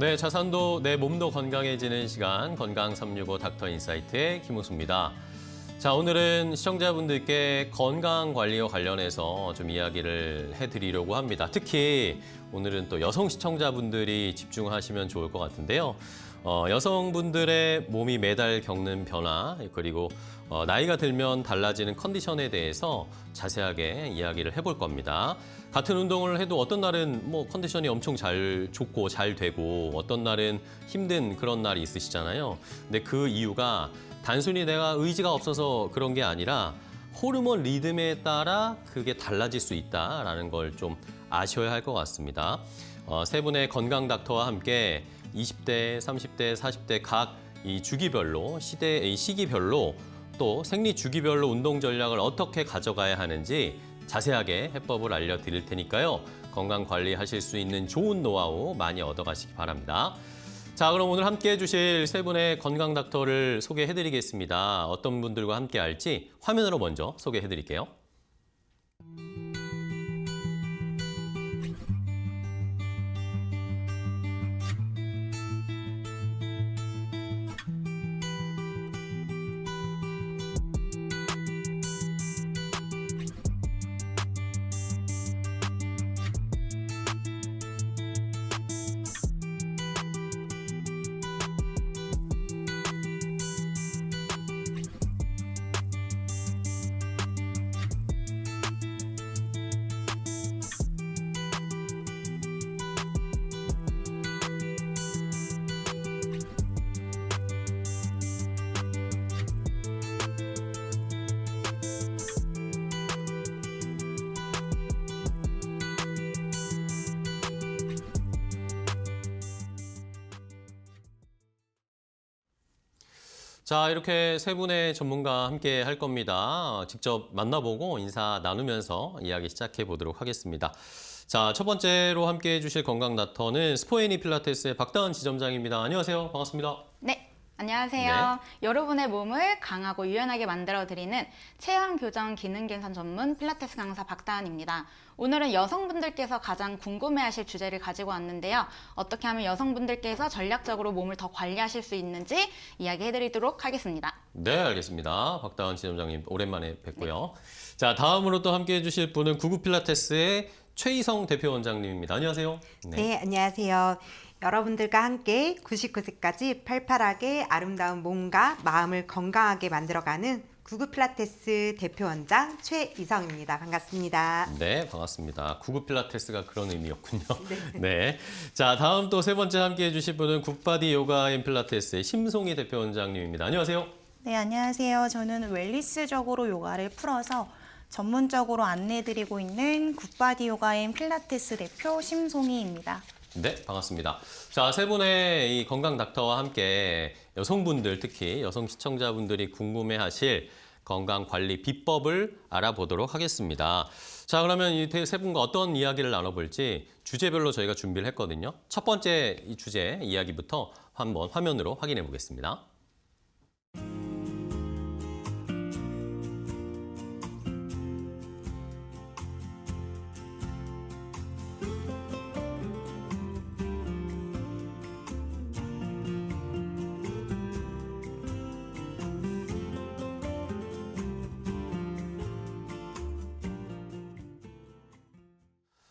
네, 자산도 내 몸도 건강해지는 시간 건강 365 닥터 인사이트의 김우수입니다. 자, 오늘은 시청자분들께 건강 관리와 관련해서 좀 이야기를 해드리려고 합니다. 특히 오늘은 또 여성 시청자분들이 집중하시면 좋을 것 같은데요. 여성분들의 몸이 매달 겪는 변화 그리고 나이가 들면 달라지는 컨디션에 대해서 자세하게 이야기를 해볼 겁니다. 같은 운동을 해도 어떤 날은 뭐 컨디션이 엄청 잘 좋고 잘 되고 어떤 날은 힘든 그런 날이 있으시잖아요. 근데 그 이유가 단순히 내가 의지가 없어서 그런 게 아니라 호르몬 리듬에 따라 그게 달라질 수 있다라는 걸 좀 아셔야 할 것 같습니다. 세 분의 건강 닥터와 함께 20대, 30대, 40대 각 이 주기별로 시기별로 또 생리 주기별로 운동 전략을 어떻게 가져가야 하는지 자세하게 해법을 알려드릴 테니까요. 건강 관리하실 수 있는 좋은 노하우 많이 얻어가시기 바랍니다. 자, 그럼 오늘 함께해 주실 세 분의 건강 닥터를 소개해드리겠습니다. 어떤 분들과 함께 할지 화면으로 먼저 소개해드릴게요. 자, 이렇게 세 분의 전문가와 함께 할 겁니다. 직접 만나보고 인사 나누면서 이야기 시작해 보도록 하겠습니다. 자, 첫 번째로 함께 해주실 건강 닥터는 스포에니 필라테스의 박다은 지점장입니다. 안녕하세요. 반갑습니다. 네, 안녕하세요. 여러분의 몸을 강하고 유연하게 만들어드리는 체형 교정 기능 개선 전문 필라테스 강사 박다은입니다. 오늘은 여성분들께서 가장 궁금해하실 주제를 가지고 왔는데요. 어떻게 하면 여성분들께서 전략적으로 몸을 더 관리하실 수 있는지 이야기해드리도록 하겠습니다. 네, 알겠습니다. 박다은 지점장님 오랜만에 뵙고요. 자, 다음으로 또 함께 해주실 분은 구구 필라테스의 최희성 대표 원장님입니다. 안녕하세요. 네, 안녕하세요. 여러분들과 함께 99세까지 팔팔하게 아름다운 몸과 마음을 건강하게 만들어가는 구구 필라테스 대표 원장 최이성입니다. 반갑습니다. 네, 반갑습니다. 구구 필라테스가 그런 의미였군요. 네. 자, 다음 또 세 번째 함께 해주실 분은 굿바디 요가 앤 필라테스의 심송희 대표 원장님입니다. 안녕하세요. 네, 안녕하세요. 저는 웰니스적으로 요가를 풀어서 전문적으로 안내해드리고 있는 굿바디 요가 앤 필라테스 대표 심송희입니다. 네, 반갑습니다. 자, 세 분의 이 건강 닥터와 함께 여성분들, 특히 여성 시청자분들이 궁금해하실 건강 관리 비법을 알아보도록 하겠습니다. 자, 그러면 이 세 분과 어떤 이야기를 나눠볼지 주제별로 저희가 준비를 했거든요. 첫 번째 이 주제 이야기부터 한번 화면으로 확인해 보겠습니다.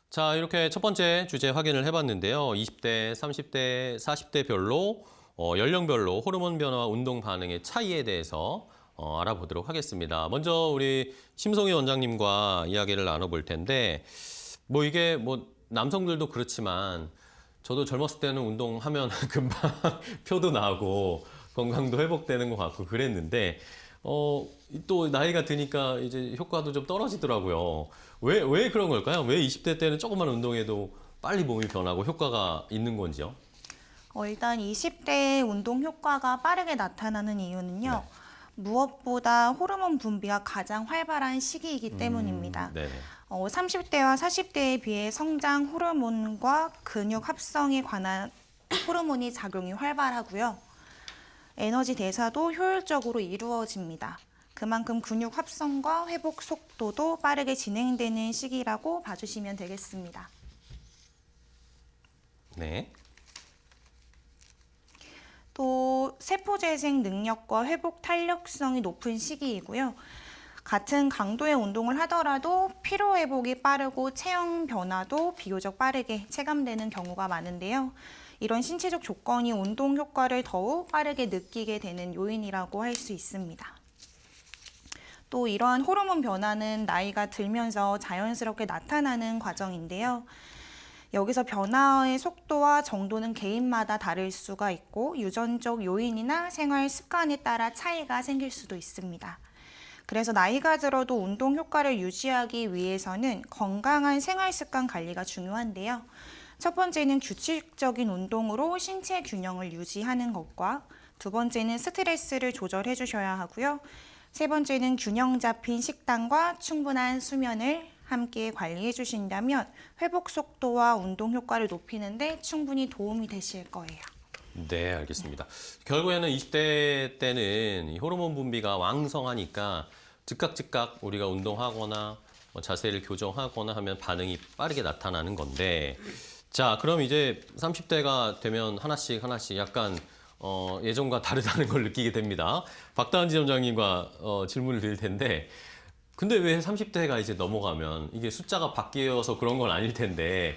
자, 이렇게 첫 번째 주제 확인을 해봤는데요. 20대, 30대, 40대 별로 연령별로 호르몬 변화와 운동 반응의 차이에 대해서 알아보도록 하겠습니다. 먼저 우리 심송희 원장님과 이야기를 나눠볼 텐데 뭐 이게 뭐 남성들도 그렇지만 저도 젊었을 때는 운동하면 금방 표도 나고 건강도 회복되는 것 같고 그랬는데 또 나이가 드니까 이제 효과도 좀 떨어지더라고요. 왜 그런 걸까요? 왜 20대 때는 조금만 운동해도 빨리 몸이 변하고 효과가 있는 건지요? 일단 20대 운동 효과가 빠르게 나타나는 이유는요. 무엇보다 호르몬 분비가 가장 활발한 시기이기 때문입니다. 네. 30대와 40대에 비해 성장 호르몬과 근육 합성에 관한 호르몬이 작용이 활발하고요. 에너지 대사도 효율적으로 이루어집니다. 그만큼 근육 합성과 회복 속도도 빠르게 진행되는 시기라고 봐주시면 되겠습니다. 네. 세포재생 능력과 회복 탄력성이 높은 시기이고요. 같은 강도의 운동을 하더라도 피로 회복이 빠르고 체형 변화도 비교적 빠르게 체감되는 경우가 많은데요. 이런 신체적 조건이 운동 효과를 더욱 빠르게 느끼게 되는 요인이라고 할 수 있습니다. 또 이러한 호르몬 변화는 나이가 들면서 자연스럽게 나타나는 과정인데요. 여기서 변화의 속도와 정도는 개인마다 다를 수가 있고 유전적 요인이나 생활 습관에 따라 차이가 생길 수도 있습니다. 그래서 나이가 들어도 운동 효과를 유지하기 위해서는 건강한 생활 습관 관리가 중요한데요. 첫 번째는 규칙적인 운동으로 신체 균형을 유지하는 것과 두 번째는 스트레스를 조절해 주셔야 하고요. 세 번째는 균형 잡힌 식단과 충분한 수면을 함께 관리해 주신다면 회복 속도와 운동 효과를 높이는 데 충분히 도움이 되실 거예요. 네, 알겠습니다. 결국에는 20대 때는 이 호르몬 분비가 왕성하니까 즉각 우리가 운동하거나 자세를 교정하거나 하면 반응이 빠르게 나타나는 건데, 자, 그럼 이제 30대가 되면 하나씩 약간 예전과 다르다는 걸 느끼게 됩니다. 박다은 지점장님과 질문을 드릴 텐데, 근데 왜 30대가 이제 넘어가면 이게 숫자가 바뀌어서 그런 건 아닐 텐데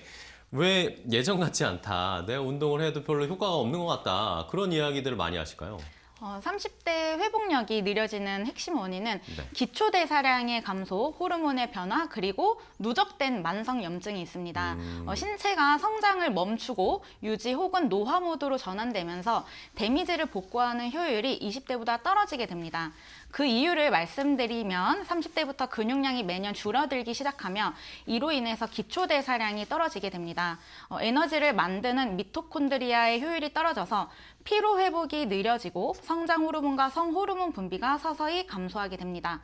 왜 예전 같지 않다, 내가 운동을 해도 별로 효과가 없는 것 같다, 그런 이야기들을 많이 하실까요? 30대 회복력이 느려지는 핵심 원인은 네. 기초대사량의 감소, 호르몬의 변화, 그리고 누적된 만성염증이 있습니다. 신체가 성장을 멈추고 유지 혹은 노화 모드로 전환되면서 데미지를 복구하는 효율이 20대보다 떨어지게 됩니다. 그 이유를 말씀드리면 30대부터 근육량이 매년 줄어들기 시작하며 이로 인해서 기초대사량이 떨어지게 됩니다. 에너지를 만드는 미토콘드리아의 효율이 떨어져서 피로 회복이 느려지고 성장 호르몬과 성호르몬 분비가 서서히 감소하게 됩니다.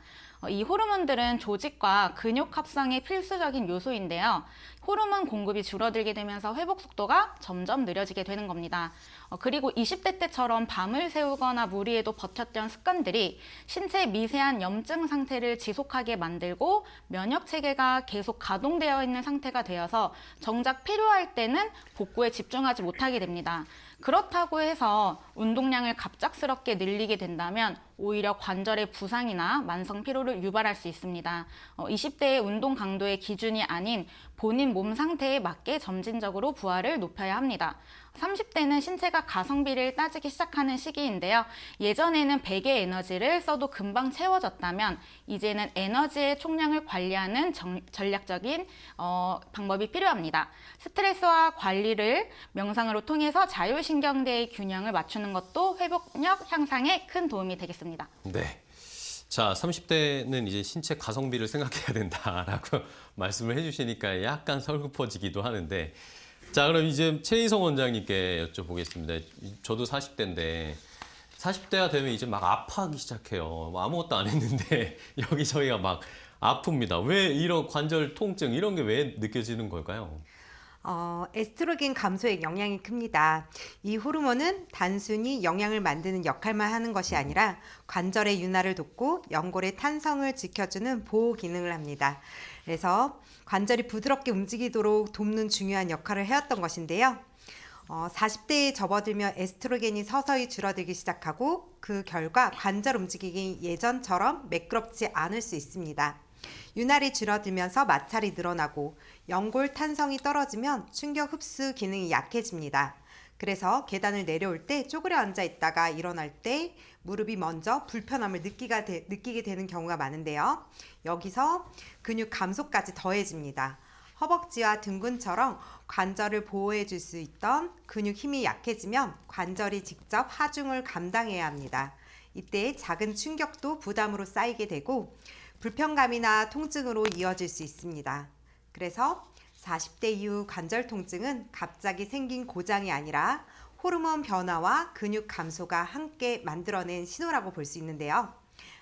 이 호르몬들은 조직과 근육 합성의 필수적인 요소인데요. 호르몬 공급이 줄어들게 되면서 회복 속도가 점점 느려지게 되는 겁니다. 그리고 20대 때처럼 밤을 새우거나 무리해도 버텼던 습관들이 신체의 미세한 염증 상태를 지속하게 만들고 면역 체계가 계속 가동되어 있는 상태가 되어서 정작 필요할 때는 복구에 집중하지 못하게 됩니다. 그렇다고 해서 운동량을 갑작스럽게 늘리게 된다면 오히려 관절의 부상이나 만성 피로를 유발할 수 있습니다. 20대의 운동 강도의 기준이 아닌 본인 몸 상태에 맞게 점진적으로 부하를 높여야 합니다. 30대는 신체가 가성비를 따지기 시작하는 시기인데요. 예전에는 100의 에너지를 써도 금방 채워졌다면 이제는 에너지의 총량을 관리하는 전략적인 방법이 필요합니다. 스트레스와 관리를 명상으로 통해서 자율신경계의 균형을 맞추는 것도 회복력 향상에 큰 도움이 되겠습니다. 네. 자, 30대는 이제 신체 가성비를 생각해야 된다라고 말씀을 해주시니까 약간 설렜어지기도 하는데, 자, 그럼 이제 최희성 원장님께 여쭤보겠습니다. 저도 40대인데 40대가 되면 이제 막 아파하기 시작해요. 뭐 아무것도 안 했는데 여기저기가 막 아픕니다. 왜 이런 관절 통증 이런 게 왜 느껴지는 걸까요? 에스트로겐 감소에 영향이 큽니다. 이 호르몬은 단순히 영양을 만드는 역할만 하는 것이 아니라 관절의 윤활을 돕고 연골의 탄성을 지켜주는 보호 기능을 합니다. 그래서 관절이 부드럽게 움직이도록 돕는 중요한 역할을 해왔던 것인데요. 40대에 접어들면 에스트로겐이 서서히 줄어들기 시작하고 그 결과 관절 움직임이 예전처럼 매끄럽지 않을 수 있습니다. 윤활이 줄어들면서 마찰이 늘어나고 연골 탄성이 떨어지면 충격 흡수 기능이 약해집니다. 그래서 계단을 내려올 때 쪼그려 앉아 있다가 일어날 때 무릎이 먼저 불편함을 느끼게 되는 경우가 많은데요. 여기서 근육 감소까지 더해집니다. 허벅지와 등근처럼 관절을 보호해 줄 수 있던 근육 힘이 약해지면 관절이 직접 하중을 감당해야 합니다. 이때 작은 충격도 부담으로 쌓이게 되고 불편감이나 통증으로 이어질 수 있습니다. 그래서 40대 이후 관절 통증은 갑자기 생긴 고장이 아니라 호르몬 변화와 근육 감소가 함께 만들어낸 신호라고 볼 수 있는데요.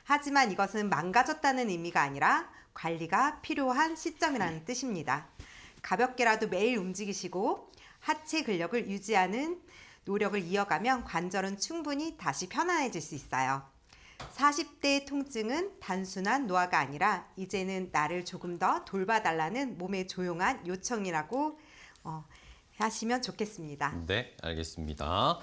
하지만 이것은 망가졌다는 의미가 아니라 관리가 필요한 시점이라는 뜻입니다. 가볍게라도 매일 움직이시고 하체 근력을 유지하는 노력을 이어가면 관절은 충분히 다시 편안해질 수 있어요. 40대 통증은 단순한 노화가 아니라 이제는 나를 조금 더 돌봐달라는 몸의 조용한 요청이라고 하시면 좋겠습니다. 네, 알겠습니다.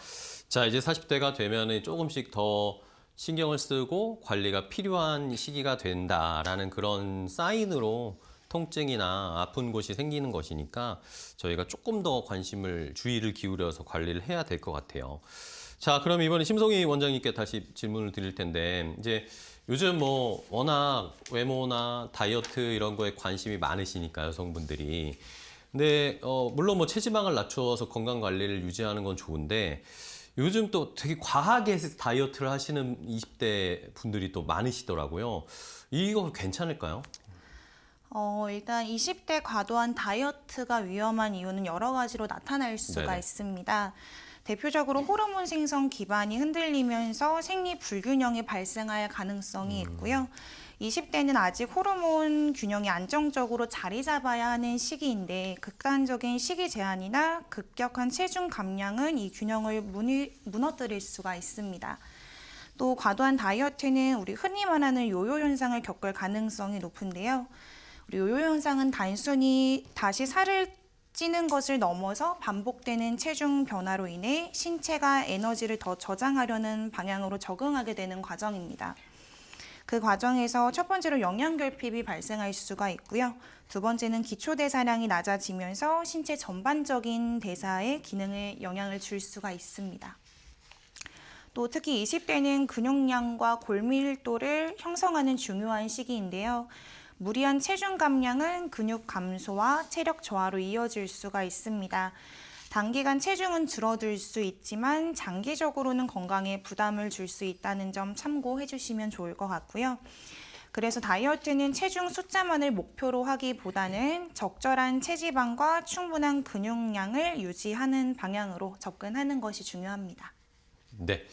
자, 이제 40대가 되면은 조금씩 더 신경을 쓰고 관리가 필요한 시기가 된다라는 그런 사인으로 통증이나 아픈 곳이 생기는 것이니까 저희가 조금 더 주의를 기울여서 관리를 해야 될 것 같아요. 자, 그럼 이번에 심송희 원장님께 다시 질문을 드릴 텐데, 이제 요즘 뭐 워낙 외모나 다이어트 이런 거에 관심이 많으시니까 여성분들이. 근데 물론 뭐 체지방을 낮춰서 건강 관리를 유지하는 건 좋은데 요즘 또 되게 과하게 다이어트를 하시는 20대 분들이 또 많으시더라고요. 이거 괜찮을까요? 일단 20대 과도한 다이어트가 위험한 이유는 여러 가지로 나타날 수가 네네. 있습니다. 대표적으로 호르몬 생성 기반이 흔들리면서 생리 불균형이 발생할 가능성이 있고요. 20대는 아직 호르몬 균형이 안정적으로 자리 잡아야 하는 시기인데 극단적인 식이 제한이나 급격한 체중 감량은 이 균형을 무너뜨릴 수가 있습니다. 또 과도한 다이어트는 우리 흔히 말하는 요요 현상을 겪을 가능성이 높은데요. 우리 요요 현상은 단순히 다시 살을 찌는 것을 넘어서 반복되는 체중 변화로 인해 신체가 에너지를 더 저장하려는 방향으로 적응하게 되는 과정입니다. 그 과정에서 첫 번째로 영양결핍이 발생할 수가 있고요. 두 번째는 기초대사량이 낮아지면서 신체 전반적인 대사에 기능에 영향을 줄 수가 있습니다. 또 특히 20대는 근육량과 골밀도를 형성하는 중요한 시기인데요. 무리한 체중 감량은 근육 감소와 체력 저하로 이어질 수가 있습니다. 단기간 체중은 줄어들 수 있지만 장기적으로는 건강에 부담을 줄 수 있다는 점 참고해 주시면 좋을 것 같고요. 그래서 다이어트는 체중 숫자만을 목표로 하기보다는 적절한 체지방과 충분한 근육량을 유지하는 방향으로 접근하는 것이 중요합니다. 네.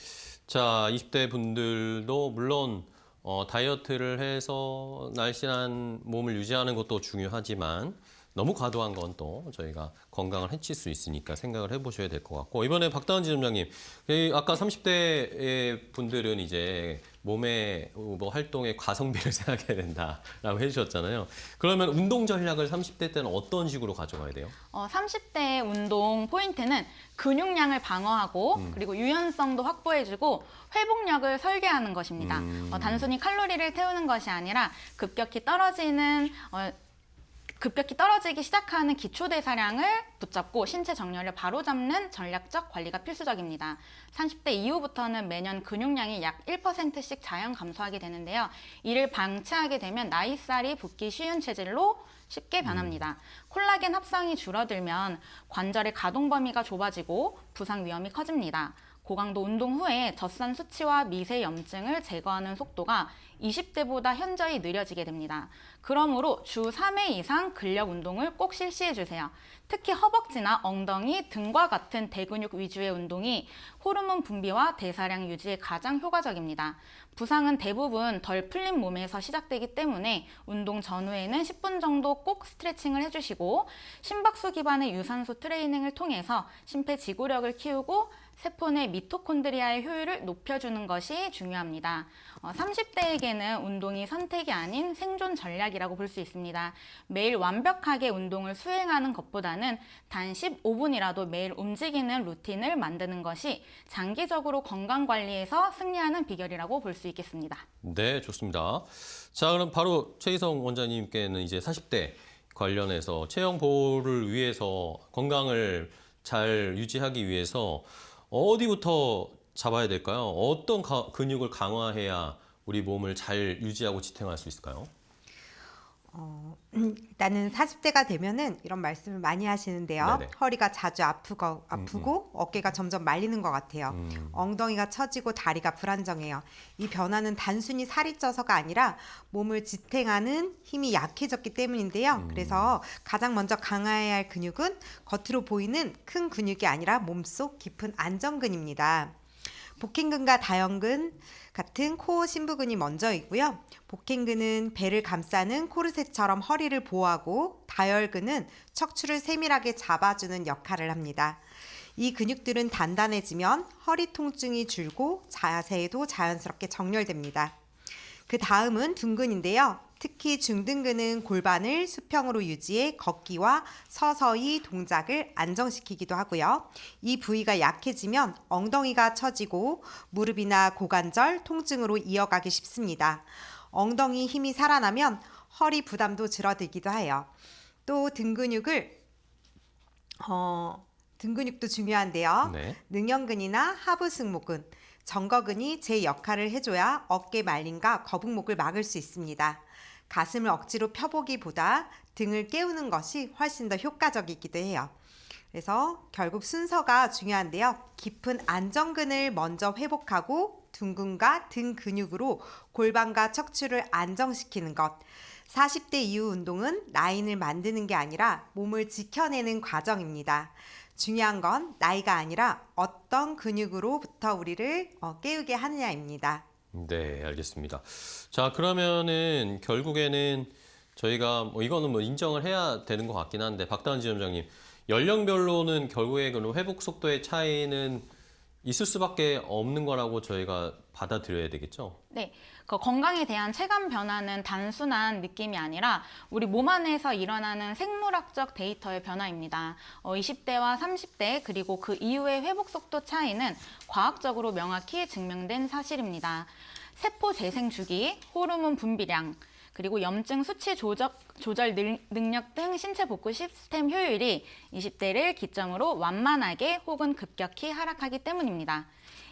자, 20대 분들도 물론 다이어트를 해서 날씬한 몸을 유지하는 것도 중요하지만 너무 과도한 건 또 저희가 건강을 해칠 수 있으니까 생각을 해보셔야 될 것 같고, 이번에 박다은 지점장님, 아까 30대 분들은 이제 몸의 뭐 활동에 가성비를 생각해야 된다라고 해주셨잖아요. 그러면 운동 전략을 30대 때는 어떤 식으로 가져가야 돼요? 30대 운동 포인트는 근육량을 방어하고 그리고 유연성도 확보해주고 회복력을 설계하는 것입니다. 단순히 칼로리를 태우는 것이 아니라 급격히 떨어지기 시작하는 기초대사량을 붙잡고 신체 정렬을 바로잡는 전략적 관리가 필수적입니다. 30대 이후부터는 매년 근육량이 약 1%씩 자연 감소하게 되는데요. 이를 방치하게 되면 나이살이 붙기 쉬운 체질로 쉽게 변합니다. 콜라겐 합성이 줄어들면 관절의 가동 범위가 좁아지고 부상 위험이 커집니다. 고강도 운동 후에 젖산 수치와 미세 염증을 제거하는 속도가 20대보다 현저히 느려지게 됩니다. 그러므로 주 3회 이상 근력 운동을 꼭 실시해 주세요. 특히 허벅지나 엉덩이, 등과 같은 대근육 위주의 운동이 호르몬 분비와 대사량 유지에 가장 효과적입니다. 부상은 대부분 덜 풀린 몸에서 시작되기 때문에 운동 전후에는 10분 정도 꼭 스트레칭을 해주시고 심박수 기반의 유산소 트레이닝을 통해서 심폐지구력을 키우고 세포 내 미토콘드리아의 효율을 높여주는 것이 중요합니다. 30대에게는 운동이 선택이 아닌 생존 전략이라고 볼 수 있습니다. 매일 완벽하게 운동을 수행하는 것보다는 단 15분이라도 매일 움직이는 루틴을 만드는 것이 장기적으로 건강 관리에서 승리하는 비결이라고 볼 수 있겠습니다. 네, 좋습니다. 자, 그럼 바로 최희성 원장님께는 이제 40대 관련해서 체형 보호를 위해서 건강을 잘 유지하기 위해서 어디부터 잡아야 될까요? 어떤 근육을 강화해야 우리 몸을 잘 유지하고 지탱할 수 있을까요? 일단은 40대가 되면은 이런 말씀을 많이 하시는데요. 네네. 허리가 자주 아프고 어깨가 점점 말리는 것 같아요. 엉덩이가 처지고 다리가 불안정해요. 이 변화는 단순히 살이 쪄서가 아니라 몸을 지탱하는 힘이 약해졌기 때문인데요. 그래서 가장 먼저 강화해야 할 근육은 겉으로 보이는 큰 근육이 아니라 몸속 깊은 안정근입니다. 복행근과 다형근 같은 코어 심부근이 먼저이고요. 복행근은 배를 감싸는 코르셋처럼 허리를 보호하고 다혈근은 척추를 세밀하게 잡아주는 역할을 합니다. 이 근육들은 단단해지면 허리 통증이 줄고 자세도 자연스럽게 정렬됩니다. 그 다음은 둔근인데요. 특히 중등근은 골반을 수평으로 유지해 걷기와 서서히 동작을 안정시키기도 하고요. 이 부위가 약해지면 엉덩이가 처지고 무릎이나 고관절 통증으로 이어가기 쉽습니다. 엉덩이 힘이 살아나면 허리 부담도 줄어들기도 해요. 또 등 근육도 중요한데요. 네. 능형근이나 하부승모근, 정거근이 제 역할을 해줘야 어깨 말림과 거북목을 막을 수 있습니다. 가슴을 억지로 펴보기보다 등을 깨우는 것이 훨씬 더 효과적이기도 해요. 그래서 결국 순서가 중요한데요. 깊은 안정근을 먼저 회복하고 둔근과 등 근육으로 골반과 척추를 안정시키는 것. 40대 이후 운동은 라인을 만드는 게 아니라 몸을 지켜내는 과정입니다. 중요한 건 나이가 아니라 어떤 근육으로부터 우리를 깨우게 하느냐입니다. 네, 알겠습니다. 자, 그러면은 결국에는 저희가 이거는 인정을 해야 되는 것 같긴 한데 박다은 지점장님, 연령별로는 결국에 그 회복 속도의 차이는 있을 수밖에 없는 거라고 저희가 받아들여야 되겠죠? 네, 그 건강에 대한 체감 변화는 단순한 느낌이 아니라 우리 몸 안에서 일어나는 생물학적 데이터의 변화입니다. 20대와 30대 그리고 그 이후의 회복 속도 차이는 과학적으로 명확히 증명된 사실입니다. 세포 재생 주기, 호르몬 분비량, 그리고 염증 수치 조절 능력 등 신체 복구 시스템 효율이 20대를 기점으로 완만하게 혹은 급격히 하락하기 때문입니다.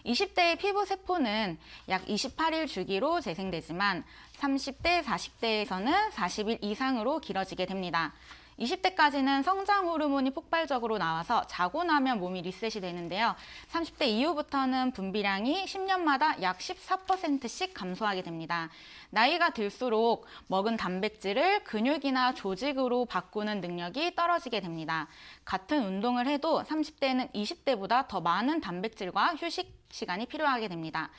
20대의 피부 세포는 약 28일 주기로 재생되지만 30대, 40대에서는 40일 이상으로 길어지게 됩니다. 20대까지는 성장 호르몬이 폭발적으로 나와서 자고 나면 몸이 리셋이 되는데요. 30대 이후부터는 분비량이 10년마다 약 14%씩 감소하게 됩니다. 나이가 들수록 먹은 단백질을 근육이나 조직으로 바꾸는 능력이 떨어지게 됩니다. 같은 운동을 해도 30대는 20대보다 더 많은 단백질과 휴식 시간이 필요하게 됩니다.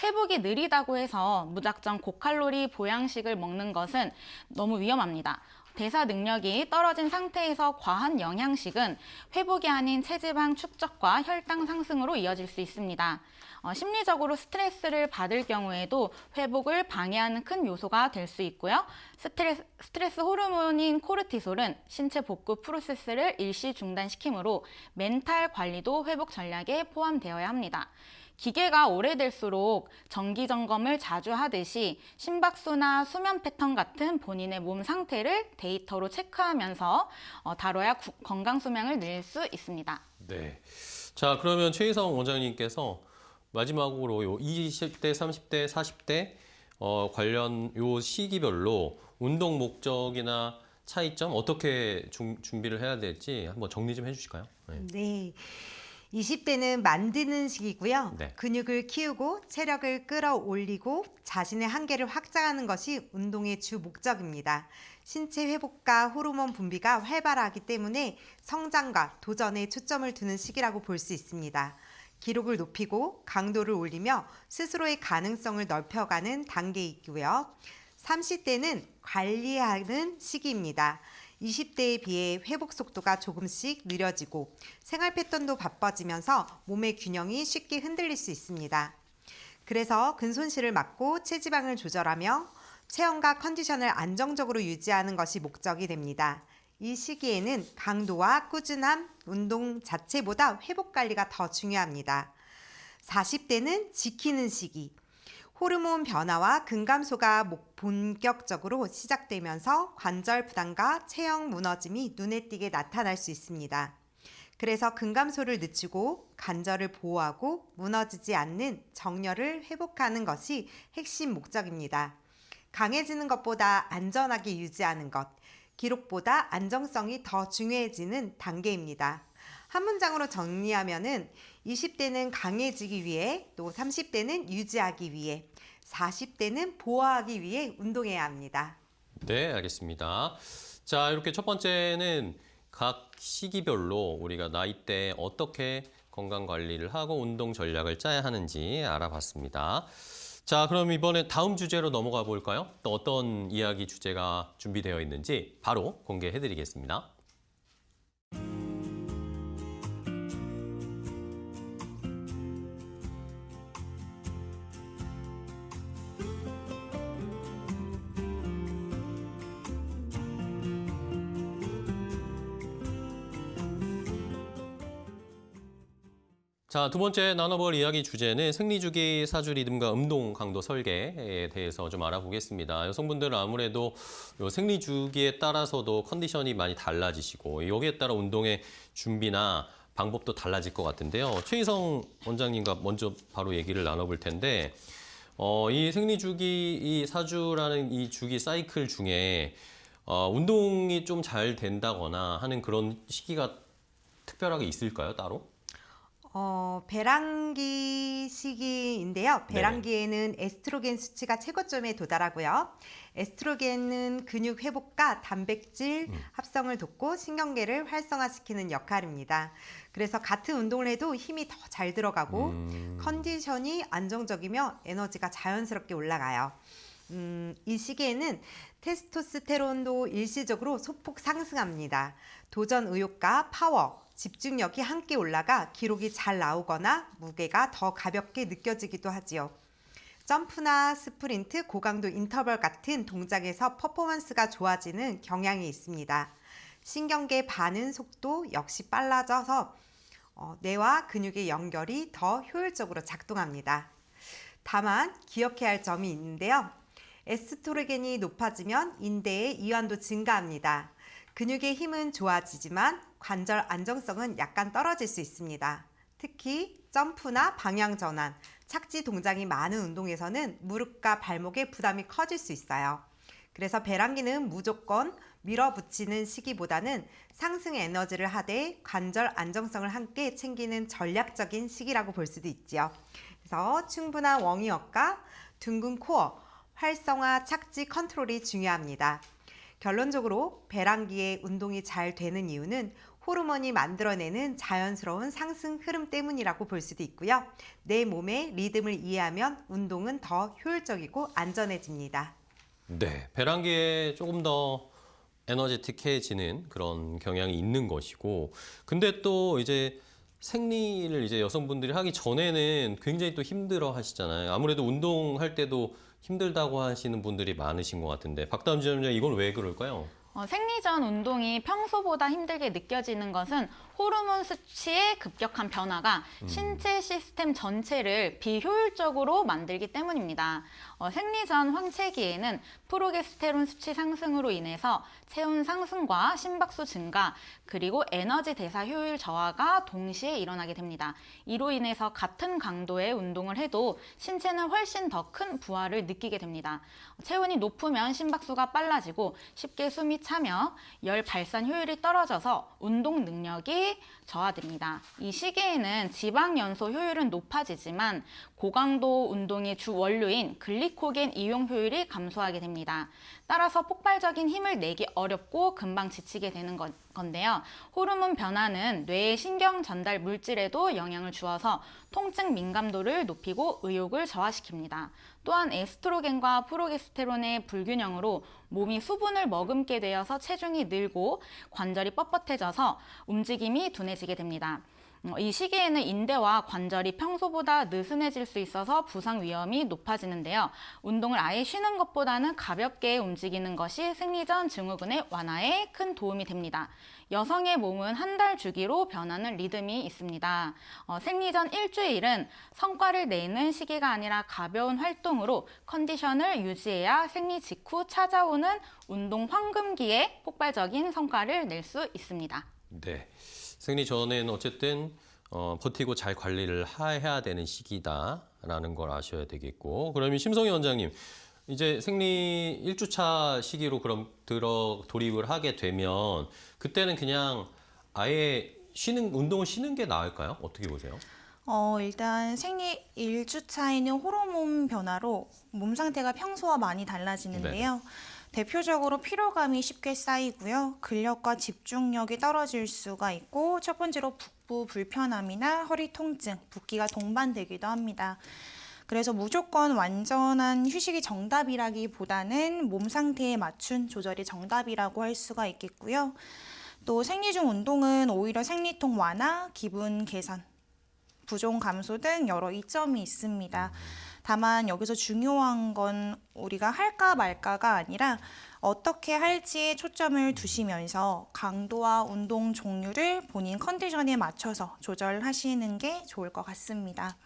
회복이 느리다고 해서 무작정 고칼로리 보양식을 먹는 것은 너무 위험합니다. 대사 능력이 떨어진 상태에서 과한 영양식은 회복이 아닌 체지방 축적과 혈당 상승으로 이어질 수 있습니다. 심리적으로 스트레스를 받을 경우에도 회복을 방해하는 큰 요소가 될 수 있고요. 스트레스 호르몬인 코르티솔은 신체 복구 프로세스를 일시 중단시키므로 멘탈 관리도 회복 전략에 포함되어야 합니다. 기계가 오래될수록 정기 점검을 자주 하듯이 심박수나 수면 패턴 같은 본인의 몸 상태를 데이터로 체크하면서 다뤄야 건강 수명을 늘 수 있습니다. 네. 자, 그러면 최희성 원장님께서 마지막으로 요 20대, 30대, 40대 관련 요 시기별로 운동 목적이나 차이점 어떻게 준비를 해야 될지 한번 정리 좀 해주실까요? 네. 20대는 만드는 시기고요. 네. 근육을 키우고 체력을 끌어올리고 자신의 한계를 확장하는 것이 운동의 주 목적입니다. 신체 회복과 호르몬 분비가 활발하기 때문에 성장과 도전에 초점을 두는 시기라고 볼 수 있습니다. 기록을 높이고 강도를 올리며 스스로의 가능성을 넓혀가는 단계이고요. 30대는 관리하는 시기입니다. 20대에 비해 회복 속도가 조금씩 느려지고 생활 패턴도 바빠지면서 몸의 균형이 쉽게 흔들릴 수 있습니다. 그래서 근손실을 막고 체지방을 조절하며 체형과 컨디션을 안정적으로 유지하는 것이 목적이 됩니다. 이 시기에는 강도와 꾸준함, 운동 자체보다 회복 관리가 더 중요합니다. 40대는 지키는 시기. 호르몬 변화와 근감소가 본격적으로 시작되면서 관절 부담과 체형 무너짐이 눈에 띄게 나타날 수 있습니다. 그래서 근감소를 늦추고 관절을 보호하고 무너지지 않는 정렬을 회복하는 것이 핵심 목적입니다. 강해지는 것보다 안전하게 유지하는 것, 기록보다 안정성이 더 중요해지는 단계입니다. 한 문장으로 정리하면은 20대는 강해지기 위해, 또 30대는 유지하기 위해, 40대는 보호하기 위해 운동해야 합니다. 네, 알겠습니다. 자, 이렇게 첫 번째는 각 시기별로 우리가 나이대에 어떻게 건강 관리를 하고 운동 전략을 짜야 하는지 알아봤습니다. 자, 그럼 이번에 다음 주제로 넘어가 볼까요? 또 어떤 이야기 주제가 준비되어 있는지 바로 공개해 드리겠습니다. 자, 두 번째 나눠볼 이야기 주제는 생리주기 사주 리듬과 운동 강도 설계에 대해서 좀 알아보겠습니다. 여성분들은 아무래도 요 생리주기에 따라서도 컨디션이 많이 달라지시고 여기에 따라 운동의 준비나 방법도 달라질 것 같은데요. 최희성 원장님과 먼저 바로 얘기를 나눠볼 텐데 이 생리주기, 이 사주라는 이 주기 사이클 중에 운동이 좀 잘 된다거나 하는 그런 시기가 특별하게 있을까요, 따로? 배란기 시기인데요. 배란기에는 에스트로겐 수치가 최고점에 도달하고요. 에스트로겐은 근육 회복과 단백질 합성을 돕고 신경계를 활성화시키는 역할입니다. 그래서 같은 운동을 해도 힘이 더 잘 들어가고 컨디션이 안정적이며 에너지가 자연스럽게 올라가요. 이 시기에는 테스토스테론도 일시적으로 소폭 상승합니다. 도전 의욕과 파워, 집중력이 함께 올라가 기록이 잘 나오거나 무게가 더 가볍게 느껴지기도 하지요. 점프나 스프린트, 고강도 인터벌 같은 동작에서 퍼포먼스가 좋아지는 경향이 있습니다. 신경계 반응 속도 역시 빨라져서 뇌와 근육의 연결이 더 효율적으로 작동합니다. 다만 기억해야 할 점이 있는데요. 에스트로겐이 높아지면 인대의 이완도 증가합니다. 근육의 힘은 좋아지지만 관절 안정성은 약간 떨어질 수 있습니다. 특히 점프나 방향 전환, 착지 동작이 많은 운동에서는 무릎과 발목의 부담이 커질 수 있어요. 그래서 배란기는 무조건 밀어붙이는 시기보다는 상승 에너지를 하되 관절 안정성을 함께 챙기는 전략적인 시기라고 볼 수도 있지요. 그래서 충분한 워밍업과 둥근 코어, 활성화 착지 컨트롤이 중요합니다. 결론적으로 배란기에 운동이 잘 되는 이유는 호르몬이 만들어내는 자연스러운 상승 흐름 때문이라고 볼 수도 있고요. 내 몸의 리듬을 이해하면 운동은 더 효율적이고 안전해집니다. 네, 배란기에 조금 더 에너제틱해지는 그런 경향이 있는 것이고, 근데 또 이제 생리를 이제 여성분들이 하기 전에는 굉장히 또 힘들어 하시잖아요. 아무래도 운동할 때도 힘들다고 하시는 분들이 많으신 것 같은데, 박다음 지점장 이건 왜 그럴까요? 생리 전 운동이 평소보다 힘들게 느껴지는 것은 호르몬 수치의 급격한 변화가 신체 시스템 전체를 비효율적으로 만들기 때문입니다. 생리 전 황체기에는 프로게스테론 수치 상승으로 인해서 체온 상승과 심박수 증가, 그리고 에너지 대사 효율 저하가 동시에 일어나게 됩니다. 이로 인해서 같은 강도의 운동을 해도 신체는 훨씬 더 큰 부하를 느끼게 됩니다. 체온이 높으면 심박수가 빨라지고 쉽게 숨이 차며 열 발산 효율이 떨어져서 운동 능력이 저하됩니다. 이 시기에는 지방 연소 효율은 높아지지만 고강도 운동의 주 원료인 글리코겐 이용 효율이 감소하게 됩니다. 따라서 폭발적인 힘을 내기 어렵고 금방 지치게 되는 건데요. 호르몬 변화는 뇌의 신경 전달 물질에도 영향을 주어서 통증 민감도를 높이고 의욕을 저하시킵니다. 또한 에스트로겐과 프로게스테론의 불균형으로 몸이 수분을 머금게 되어서 체중이 늘고 관절이 뻣뻣해져서 움직임이 둔해지게 됩니다. 이 시기에는 인대와 관절이 평소보다 느슨해질 수 있어서 부상 위험이 높아지는데요. 운동을 아예 쉬는 것보다는 가볍게 움직이는 것이 생리 전 증후군의 완화에 큰 도움이 됩니다. 여성의 몸은 한 달 주기로 변하는 리듬이 있습니다. 생리 전 일주일은 성과를 내는 시기가 아니라 가벼운 활동으로 컨디션을 유지해야 생리 직후 찾아오는 운동 황금기에 폭발적인 성과를 낼 수 있습니다. 네, 생리 전에는 어쨌든 버티고 잘 관리를 해야 되는 시기다라는 걸 아셔야 되겠고, 그러면 심성희 원장님, 이제 생리 1주차 시기로 그럼 돌입을 하게 되면 그때는 그냥 아예 운동을 쉬는 게 나을까요? 어떻게 보세요? 일단 생리 1주차에는 호르몬 변화로 몸 상태가 평소와 많이 달라지는데요. 대표적으로 피로감이 쉽게 쌓이고요. 근력과 집중력이 떨어질 수가 있고, 첫 번째로 북부 불편함이나 허리 통증, 붓기가 동반되기도 합니다. 그래서 무조건 완전한 휴식이 정답이라기보다는 몸 상태에 맞춘 조절이 정답이라고 할 수가 있겠고요. 또 생리 중 운동은 오히려 생리통 완화, 기분 개선, 부종 감소 등 여러 이점이 있습니다. 다만 여기서 중요한 건 우리가 할까 말까가 아니라 어떻게 할지에 초점을 두시면서 강도와 운동 종류를 본인 컨디션에 맞춰서 조절하시는 게 좋을 것 같습니다.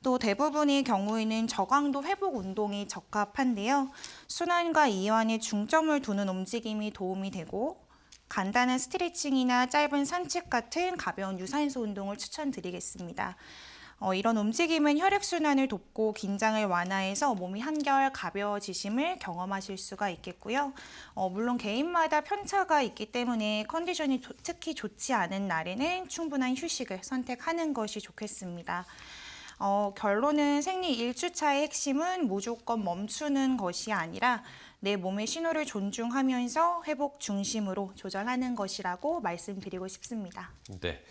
또 대부분의 경우에는 저강도 회복 운동이 적합한데요. 순환과 이완에 중점을 두는 움직임이 도움이 되고 간단한 스트레칭이나 짧은 산책 같은 가벼운 유산소 운동을 추천드리겠습니다. 이런 움직임은 혈액순환을 돕고 긴장을 완화해서 몸이 한결 가벼워지심을 경험하실 수가 있겠고요. 물론 개인마다 편차가 있기 때문에 컨디션이 특히 좋지 않은 날에는 충분한 휴식을 선택하는 것이 좋겠습니다. 결론은 생리 1주차의 핵심은 무조건 멈추는 것이 아니라 내 몸의 신호를 존중하면서 회복 중심으로 조절하는 것이라고 말씀드리고 싶습니다. 네.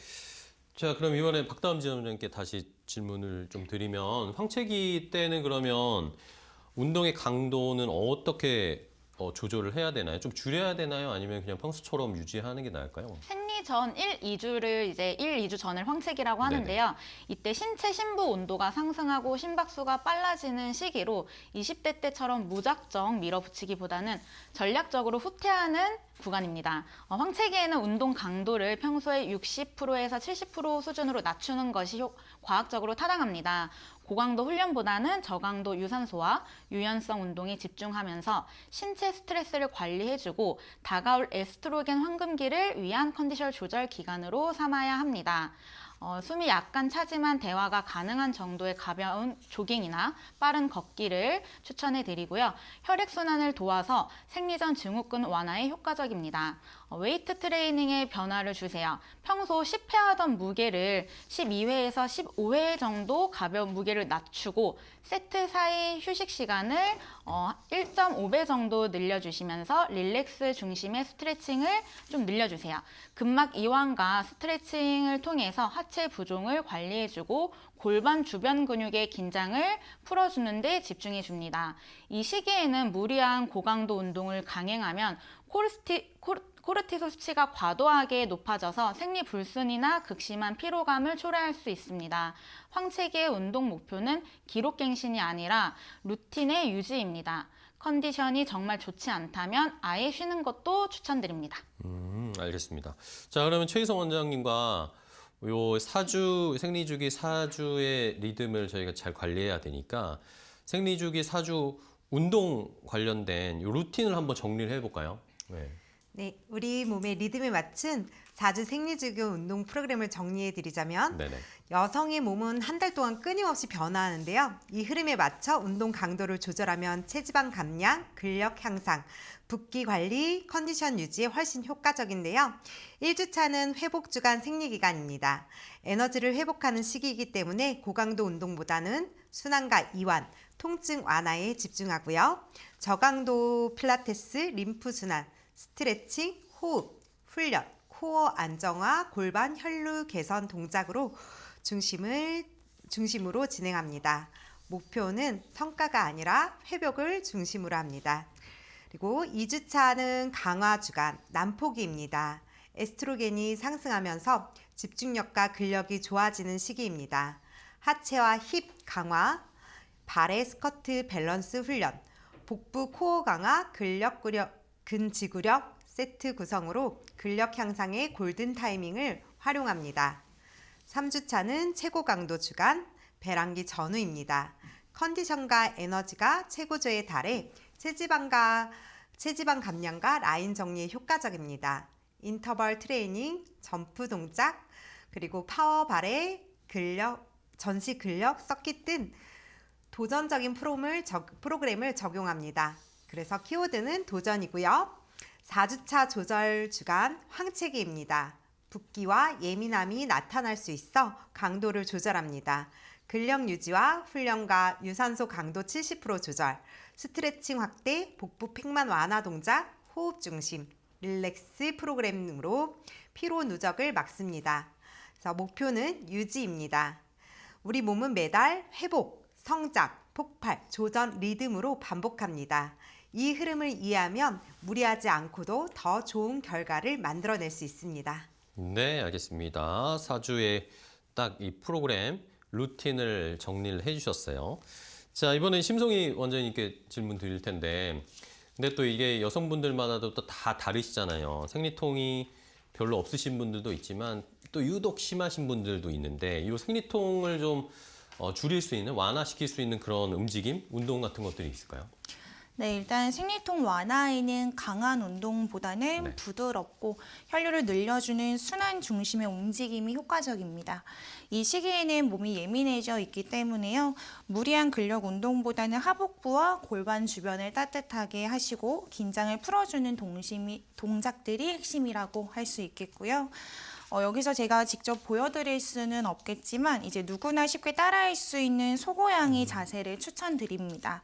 자, 그럼 이번에 박다음 지점장님께 다시 질문을 좀 드리면 황체기 때는 그러면 운동의 강도는 어떻게 조절을 해야 되나요? 좀 줄여야 되나요? 아니면 그냥 평소처럼 유지하는 게 나을까요? 생리 전 1, 2주를 이제 1, 2주 전을 황체기라고 하는데요. 이때 신체 심부 온도가 상승하고 심박수가 빨라지는 시기로 20대 때처럼 무작정 밀어붙이기보다는 전략적으로 후퇴하는 구간입니다. 황체기에는 운동 강도를 평소에 60%에서 70% 수준으로 낮추는 것이 과학적으로 타당합니다. 고강도 훈련보다는 저강도 유산소와 유연성 운동에 집중하면서 신체 스트레스를 관리해주고 다가올 에스트로겐 황금기를 위한 컨디션 조절 기간으로 삼아야 합니다. 숨이 약간 차지만 대화가 가능한 정도의 가벼운 조깅이나 빠른 걷기를 추천해 드리고요. 혈액순환을 도와서 생리전 증후군 완화에 효과적입니다. 웨이트 트레이닝에 변화를 주세요. 평소 10회 하던 무게를 12회에서 15회 정도 가벼운 무게를 낮추고 세트 사이 휴식 시간을 1.5배 정도 늘려주시면서 릴렉스 중심의 스트레칭을 좀 늘려주세요. 근막 이완과 스트레칭을 통해서 하체 부종을 관리해주고 골반 주변 근육의 긴장을 풀어주는 데 집중해줍니다. 이 시기에는 무리한 고강도 운동을 강행하면 코르티솔 수치가 과도하게 높아져서 생리 불순이나 극심한 피로감을 초래할 수 있습니다. 황체기의 운동 목표는 기록갱신이 아니라 루틴의 유지입니다. 컨디션이 정말 좋지 않다면 아예 쉬는 것도 추천드립니다. 알겠습니다. 자, 그러면 최희성 원장님과 요 생리주기 4주의 리듬을 저희가 잘 관리해야 되니까 생리주기 4주 운동 관련된 요 루틴을 한번 정리를 해볼까요? 네. 네, 우리 몸의 리듬에 맞춘 4주 생리주기 운동 프로그램을 정리해 드리자면 네네. 여성의 몸은 한 달 동안 끊임없이 변화하는데요. 이 흐름에 맞춰 운동 강도를 조절하면 체지방 감량, 근력 향상, 붓기 관리, 컨디션 유지에 훨씬 효과적인데요. 1주차는 회복 주간 생리 기간입니다. 에너지를 회복하는 시기이기 때문에 고강도 운동보다는 순환과 이완, 통증 완화에 집중하고요. 저강도 필라테스, 림프 순환, 스트레칭, 호흡, 훈련, 코어 안정화, 골반 혈류 개선 동작으로 중심으로 진행합니다. 목표는 성과가 아니라 회복을 중심으로 합니다. 그리고 2주차는 강화 주간, 난폭기입니다. 에스트로겐이 상승하면서 집중력과 근력이 좋아지는 시기입니다. 하체와 힙 강화, 발의 스쿼트 밸런스 훈련, 복부 코어 강화, 근지구력 세트 구성으로 근력 향상의 골든 타이밍을 활용합니다. 3주차는 최고 강도 주간, 배란기 전후입니다. 컨디션과 에너지가 최고조에 달해 체지방 감량과 라인 정리에 효과적입니다. 인터벌 트레이닝, 점프 동작, 그리고 파워 발의 전시 근력 서킷 등 도전적인 프로그램을 적용합니다. 그래서 키워드는 도전이고요. 4주차 조절 주간 황체기입니다. 붓기와 예민함이 나타날 수 있어 강도를 조절합니다. 근력 유지와 훈련과 유산소 강도 70% 조절, 스트레칭 확대, 복부 팽만 완화 동작, 호흡 중심, 릴렉스 프로그램으로 피로 누적을 막습니다. 그래서 목표는 유지입니다. 우리 몸은 매달 회복, 성장, 폭발, 조전 리듬으로 반복합니다. 이 흐름을 이해하면 무리하지 않고도 더 좋은 결과를 만들어낼 수 있습니다. 네, 알겠습니다. 4주의 딱 이 프로그램 루틴을 정리를 해주셨어요. 자, 이번엔 심송희 원장님께 질문 드릴 텐데, 근데 또 이게 여성분들마다도 또 다 다르시잖아요. 생리통이 별로 없으신 분들도 있지만 또 유독 심하신 분들도 있는데, 이 생리통을 좀 줄일 수 있는, 완화시킬 수 있는 그런 움직임, 운동 같은 것들이 있을까요? 네, 일단 생리통 완화에는 강한 운동보다는 네. 부드럽고 혈류를 늘려주는 순환 중심의 움직임이 효과적입니다. 이 시기에는 몸이 예민해져 있기 때문에요. 무리한 근력 운동보다는 하복부와 골반 주변을 따뜻하게 하시고 긴장을 풀어주는 동작들이 핵심이라고 할 수 있겠고요. 여기서 제가 직접 보여드릴 수는 없겠지만 이제 누구나 쉽게 따라할 수 있는 소고양이 자세를 추천드립니다.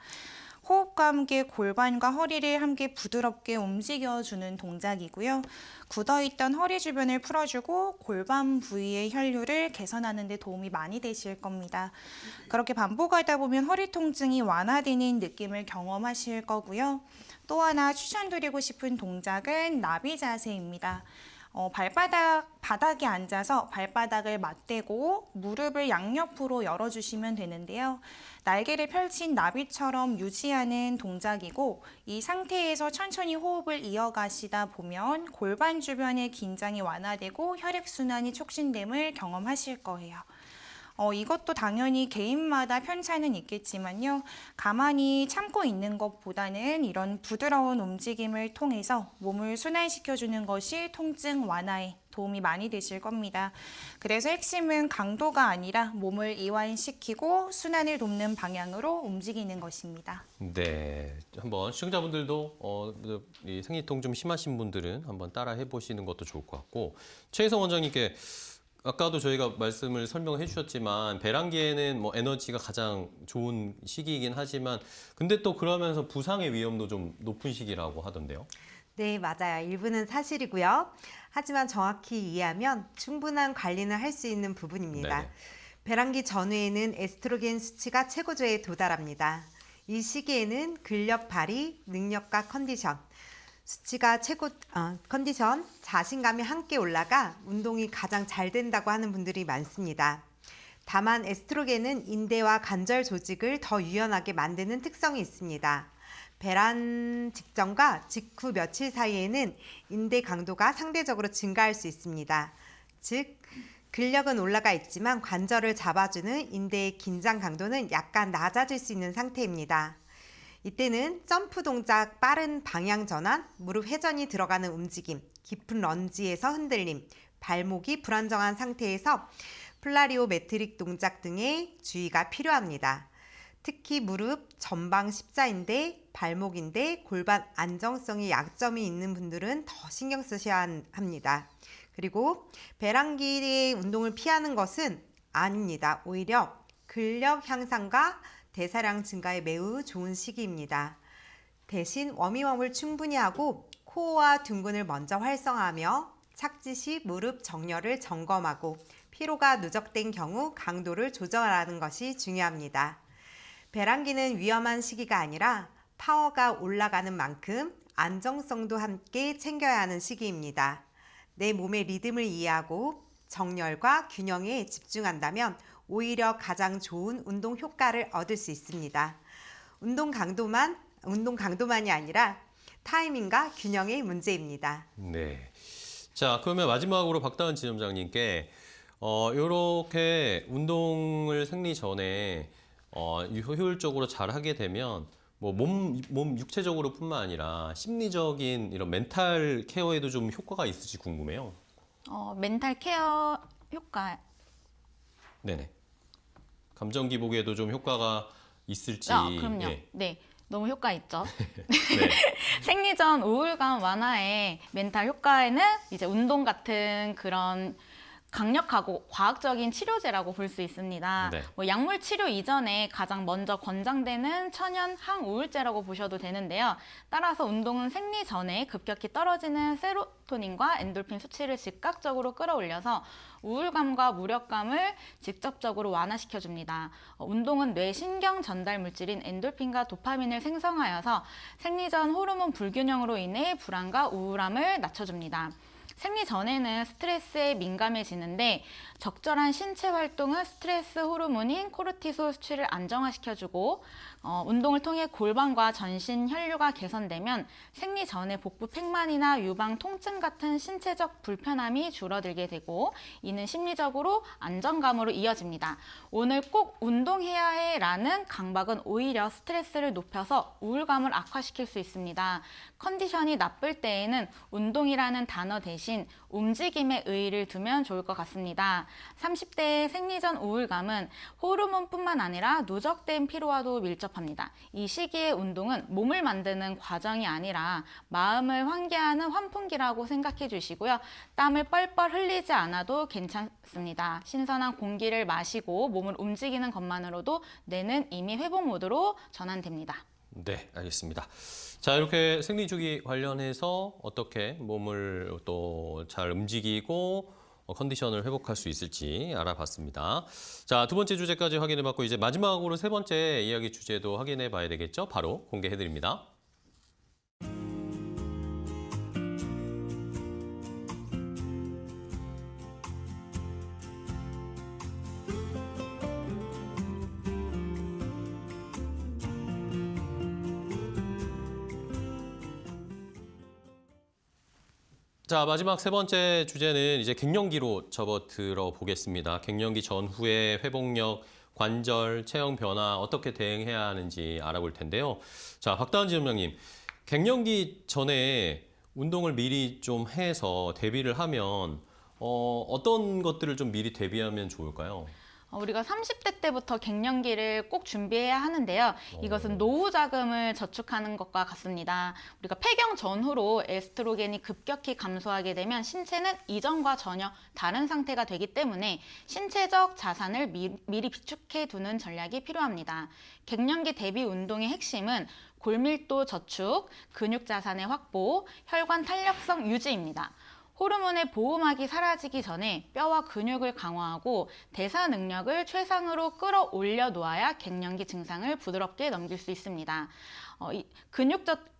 호흡과 함께 골반과 허리를 함께 부드럽게 움직여주는 동작이고요. 굳어있던 허리 주변을 풀어주고 골반 부위의 혈류를 개선하는 데 도움이 많이 되실 겁니다. 그렇게 반복하다 보면 허리 통증이 완화되는 느낌을 경험하실 거고요. 또 하나 추천드리고 싶은 동작은 나비 자세입니다. 바닥에 앉아서 발바닥을 맞대고 무릎을 양옆으로 열어주시면 되는데요. 날개를 펼친 나비처럼 유지하는 동작이고 이 상태에서 천천히 호흡을 이어가시다 보면 골반 주변의 긴장이 완화되고 혈액순환이 촉진됨을 경험하실 거예요. 이것도 당연히 개인마다 편차는 있겠지만요. 가만히 참고 있는 것보다는 이런 부드러운 움직임을 통해서 몸을 순환시켜주는 것이 통증 완화에 도움이 많이 되실 겁니다. 그래서 핵심은 강도가 아니라 몸을 이완시키고 순환을 돕는 방향으로 움직이는 것입니다. 네, 한번 시청자분들도 이 생리통 좀 심하신 분들은 한번 따라 해보시는 것도 좋을 것 같고, 최혜성 원장님께 아까도 저희가 말씀을 설명해 주셨지만 배란기에는 뭐 에너지가 가장 좋은 시기이긴 하지만 근데 또 그러면서 부상의 위험도 좀 높은 시기라고 하던데요. 네, 맞아요. 일부는 사실이고요. 하지만 정확히 이해하면 충분한 관리는 할 수 있는 부분입니다. 네네. 배란기 전후에는 에스트로겐 수치가 최고조에 도달합니다. 이 시기에는 근력 발휘, 능력과 컨디션, 수치가 컨디션, 자신감이 함께 올라가 운동이 가장 잘 된다고 하는 분들이 많습니다. 다만 에스트로겐은 인대와 관절 조직을 더 유연하게 만드는 특성이 있습니다. 배란 직전과 직후 며칠 사이에는 인대 강도가 상대적으로 증가할 수 있습니다. 즉, 근력은 올라가 있지만 관절을 잡아주는 인대의 긴장 강도는 약간 낮아질 수 있는 상태입니다. 이때는 점프 동작, 빠른 방향 전환, 무릎 회전이 들어가는 움직임, 깊은 런지에서 흔들림, 발목이 불안정한 상태에서 플라리오메트릭 동작 등의 주의가 필요합니다. 특히 무릎, 전방 십자인대, 발목인대, 골반 안정성이 약점이 있는 분들은 더 신경 쓰셔야 합니다. 그리고 배란기의 운동을 피하는 것은 아닙니다. 오히려 근력 향상과 대사량 증가에 매우 좋은 시기입니다. 대신 워밍업을 충분히 하고 코어와 둔근을 먼저 활성화하며 착지 시 무릎 정렬을 점검하고 피로가 누적된 경우 강도를 조절하는 것이 중요합니다. 배란기는 위험한 시기가 아니라 파워가 올라가는 만큼 안정성도 함께 챙겨야 하는 시기입니다. 내 몸의 리듬을 이해하고 정렬과 균형에 집중한다면 오히려 가장 좋은 운동 효과를 얻을 수 있습니다. 운동 강도만이 아니라 타이밍과 균형의 문제입니다. 네. 자, 그러면 마지막으로 박다은 지점장님께 이렇게 운동을 생리 전에 효율적으로 잘 하게 되면 뭐 몸 육체적으로뿐만 아니라 심리적인 이런 멘탈 케어에도 좀 효과가 있을지 궁금해요. 멘탈 케어 효과. 네네. 감정 기복에도 좀 효과가 있을지. 그럼요. 예. 네, 너무 효과 있죠. 네. 생리 전 우울감 완화에 멘탈 효과에는 이제 운동 같은 그런 강력하고 과학적인 치료제라고 볼 수 있습니다. 네. 약물 치료 이전에 가장 먼저 권장되는 천연 항우울제라고 보셔도 되는데요. 따라서 운동은 생리 전에 급격히 떨어지는 세로토닌과 엔돌핀 수치를 즉각적으로 끌어올려서 우울감과 무력감을 직접적으로 완화시켜줍니다. 운동은 뇌 신경 전달 물질인 엔돌핀과 도파민을 생성하여서 생리 전 호르몬 불균형으로 인해 불안과 우울함을 낮춰줍니다. 생리 전에는 스트레스에 민감해지는데 적절한 신체 활동은 스트레스 호르몬인 코르티솔 수치를 안정화시켜주고 운동을 통해 골반과 전신 혈류가 개선되면 생리 전에 복부 팽만이나 유방 통증 같은 신체적 불편함이 줄어들게 되고 이는 심리적으로 안정감으로 이어집니다. 오늘 꼭 운동해야 해라는 강박은 오히려 스트레스를 높여서 우울감을 악화시킬 수 있습니다. 컨디션이 나쁠 때에는 운동이라는 단어 대신 움직임에 의의를 두면 좋을 것 같습니다. 30대의 생리 전 우울감은 호르몬뿐만 아니라 누적된 피로와도 밀접합니다. 이 시기의 운동은 몸을 만드는 과정이 아니라 마음을 환기하는 환풍기라고 생각해 주시고요. 땀을 뻘뻘 흘리지 않아도 괜찮습니다. 신선한 공기를 마시고 몸을 움직이는 것만으로도 뇌는 이미 회복 모드로 전환됩니다. 네, 알겠습니다. 자, 이렇게 생리 주기 관련해서 어떻게 몸을 또 잘 움직이고 컨디션을 회복할 수 있을지 알아봤습니다. 자, 두 번째 주제까지 확인해봤고 이제 마지막으로 세 번째 이야기 주제도 확인해봐야 되겠죠? 바로 공개해드립니다. 자, 마지막 세 번째 주제는 이제 갱년기로 접어들어 보겠습니다. 갱년기 전후의 회복력, 관절, 체형 변화 어떻게 대응해야 하는지 알아볼 텐데요. 자, 박다은 지점장님, 갱년기 전에 운동을 미리 좀 해서 대비를 하면 어떤 것들을 좀 미리 대비하면 좋을까요? 우리가 30대 때부터 갱년기를 꼭 준비해야 하는데요. 이것은 노후 자금을 저축하는 것과 같습니다. 우리가 폐경 전후로 에스트로겐이 급격히 감소하게 되면 신체는 이전과 전혀 다른 상태가 되기 때문에 신체적 자산을 미리 비축해 두는 전략이 필요합니다. 갱년기 대비 운동의 핵심은 골밀도 저축, 근육 자산의 확보, 혈관 탄력성 유지입니다. 호르몬의 보호막이 사라지기 전에 뼈와 근육을 강화하고 대사 능력을 최상으로 끌어올려 놓아야 갱년기 증상을 부드럽게 넘길 수 있습니다.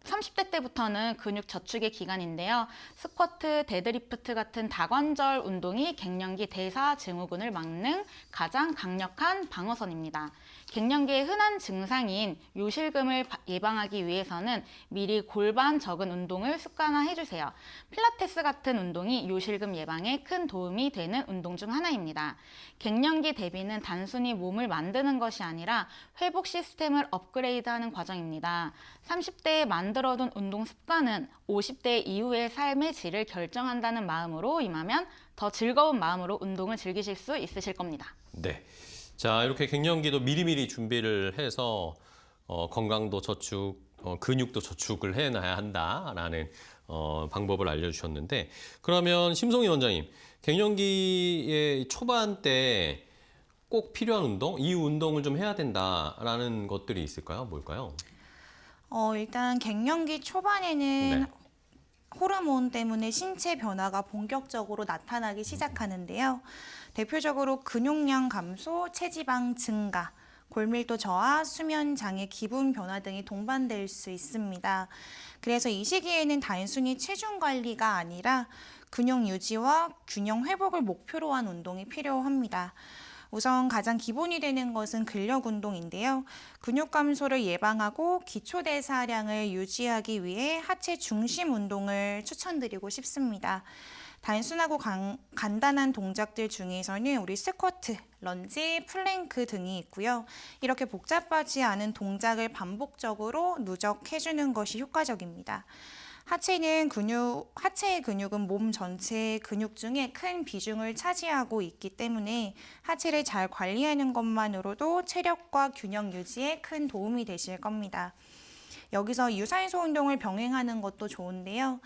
30대 때부터는 근육 저축의 기간인데요. 스쿼트, 데드리프트 같은 다관절 운동이 갱년기 대사 증후군을 막는 가장 강력한 방어선입니다. 갱년기의 흔한 증상인 요실금을 예방하기 위해서는 미리 골반 적은 운동을 습관화해주세요. 필라테스 같은 운동이 요실금 예방에 큰 도움이 되는 운동 중 하나입니다. 갱년기 대비는 단순히 몸을 만드는 것이 아니라 회복 시스템을 업그레이드하는 과정입니다. 30대에 만들어둔 운동 습관은 50대 이후의 삶의 질을 결정한다는 마음으로 임하면 더 즐거운 마음으로 운동을 즐기실 수 있으실 겁니다. 네. 자, 이렇게 갱년기도 미리미리 준비를 해서 건강도 저축, 근육도 저축을 해놔야 한다라는 방법을 알려주셨는데 그러면 심송희 원장님, 갱년기의 초반 때 꼭 필요한 운동, 이 운동을 좀 해야 된다라는 것들이 있을까요? 뭘까요? 일단 갱년기 초반에는 네. 호르몬 때문에 신체 변화가 본격적으로 나타나기 시작하는데요. 대표적으로 근육량 감소, 체지방 증가, 골밀도 저하, 수면 장애, 기분 변화 등이 동반될 수 있습니다. 그래서 이 시기에는 단순히 체중 관리가 아니라 근육 유지와 균형 회복을 목표로 한 운동이 필요합니다. 우선 가장 기본이 되는 것은 근력 운동인데요. 근육 감소를 예방하고 기초 대사량을 유지하기 위해 하체 중심 운동을 추천드리고 싶습니다. 단순하고 간단한 동작들 중에서는 우리 스쿼트, 런지, 플랭크 등이 있고요. 이렇게 복잡하지 않은 동작을 반복적으로 누적해주는 것이 효과적입니다. 하체의 근육은 몸 전체의 근육 중에 큰 비중을 차지하고 있기 때문에 하체를 잘 관리하는 것만으로도 체력과 균형 유지에 큰 도움이 되실 겁니다. 여기서 유산소 운동을 병행하는 것도 좋은데요.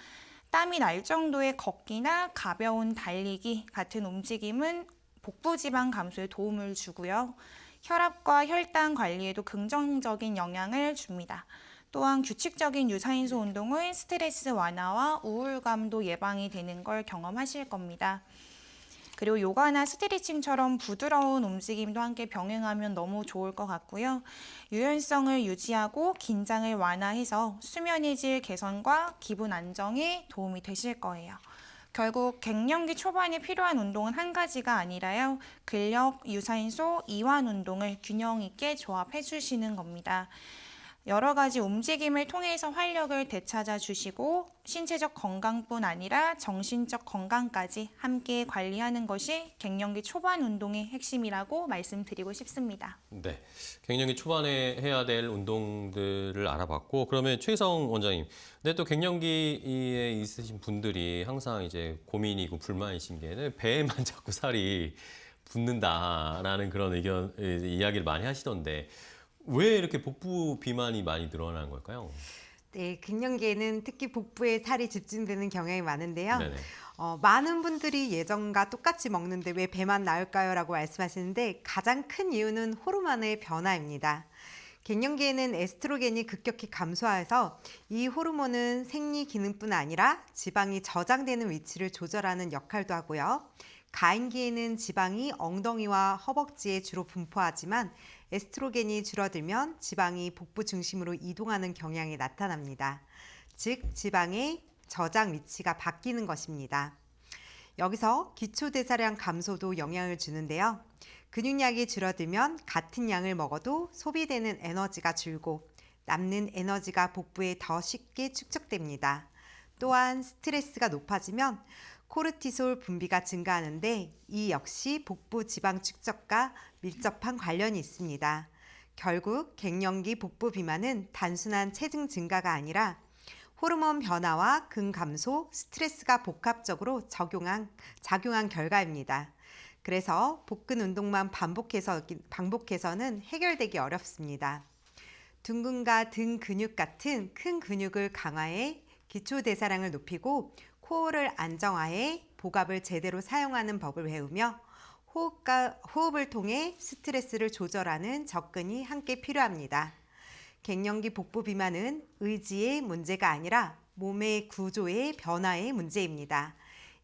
땀이 날 정도의 걷기나 가벼운 달리기 같은 움직임은 복부 지방 감소에 도움을 주고요. 혈압과 혈당 관리에도 긍정적인 영향을 줍니다. 또한 규칙적인 유산소 운동은 스트레스 완화와 우울감도 예방이 되는 걸 경험하실 겁니다. 그리고 요가나 스트레칭처럼 부드러운 움직임도 함께 병행하면 너무 좋을 것 같고요. 유연성을 유지하고 긴장을 완화해서 수면의 질 개선과 기분 안정에 도움이 되실 거예요. 결국 갱년기 초반에 필요한 운동은 한 가지가 아니라요. 근력, 유산소, 이완 운동을 균형 있게 조합해 주시는 겁니다. 여러 가지 움직임을 통해서 활력을 되찾아 주시고 신체적 건강뿐 아니라 정신적 건강까지 함께 관리하는 것이 갱년기 초반 운동의 핵심이라고 말씀드리고 싶습니다. 네, 갱년기 초반에 해야 될 운동들을 알아봤고, 그러면 최희성 원장님, 근데 또 갱년기에 있으신 분들이 항상 이제 고민이고 불만이신 게 배에만 자꾸 살이 붙는다라는 그런 이야기를 많이 하시던데 왜 이렇게 복부 비만이 많이 늘어나는 걸까요? 네, 갱년기에는 특히 복부에 살이 집중되는 경향이 많은데요. 네네. 많은 분들이 예전과 똑같이 먹는데 왜 배만 나올까요? 라고 말씀하시는데 가장 큰 이유는 호르몬의 변화입니다. 갱년기에는 에스트로겐이 급격히 감소해서 이 호르몬은 생리 기능뿐 아니라 지방이 저장되는 위치를 조절하는 역할도 하고요. 가임기에는 지방이 엉덩이와 허벅지에 주로 분포하지만 에스트로겐이 줄어들면 지방이 복부 중심으로 이동하는 경향이 나타납니다. 즉, 지방의 저장 위치가 바뀌는 것입니다. 여기서 기초대사량 감소도 영향을 주는데요. 근육량이 줄어들면 같은 양을 먹어도 소비되는 에너지가 줄고 남는 에너지가 복부에 더 쉽게 축적됩니다. 또한 스트레스가 높아지면 코르티솔 분비가 증가하는데 이 역시 복부 지방 축적과 밀접한 관련이 있습니다. 결국 갱년기 복부 비만은 단순한 체중 증가가 아니라 호르몬 변화와 근 감소, 스트레스가 복합적으로 작용한 결과입니다. 그래서 복근 운동만 반복해서는 해결되기 어렵습니다. 둔근과 등 근육 같은 큰 근육을 강화해 기초 대사량을 높이고 코어를 안정화해 복압을 제대로 사용하는 법을 배우며 호흡을 통해 스트레스를 조절하는 접근이 함께 필요합니다. 갱년기 복부 비만은 의지의 문제가 아니라 몸의 구조의 변화의 문제입니다.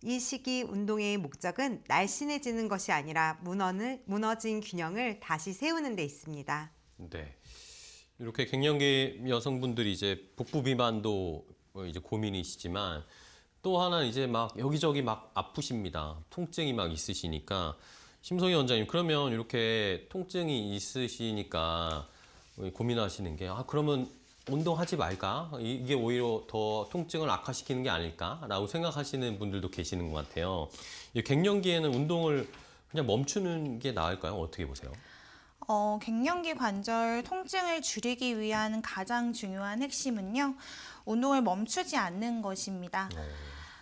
이 시기 운동의 목적은 날씬해지는 것이 아니라 무너진 균형을 다시 세우는 데 있습니다. 네. 이렇게 갱년기 여성분들이 이제 복부 비만도 이제 고민이시지만 또 하나는 이제 막 여기저기 막 아프십니다. 통증이 막 있으시니까 심성희 원장님, 그러면 이렇게 통증이 있으시니까 고민하시는 게 그러면 운동하지 말까? 이게 오히려 더 통증을 악화시키는 게 아닐까라고 생각하시는 분들도 계시는 것 같아요. 이 갱년기에는 운동을 그냥 멈추는 게 나을까요? 어떻게 보세요? 갱년기 관절 통증을 줄이기 위한 가장 중요한 핵심은요, 운동을 멈추지 않는 것입니다.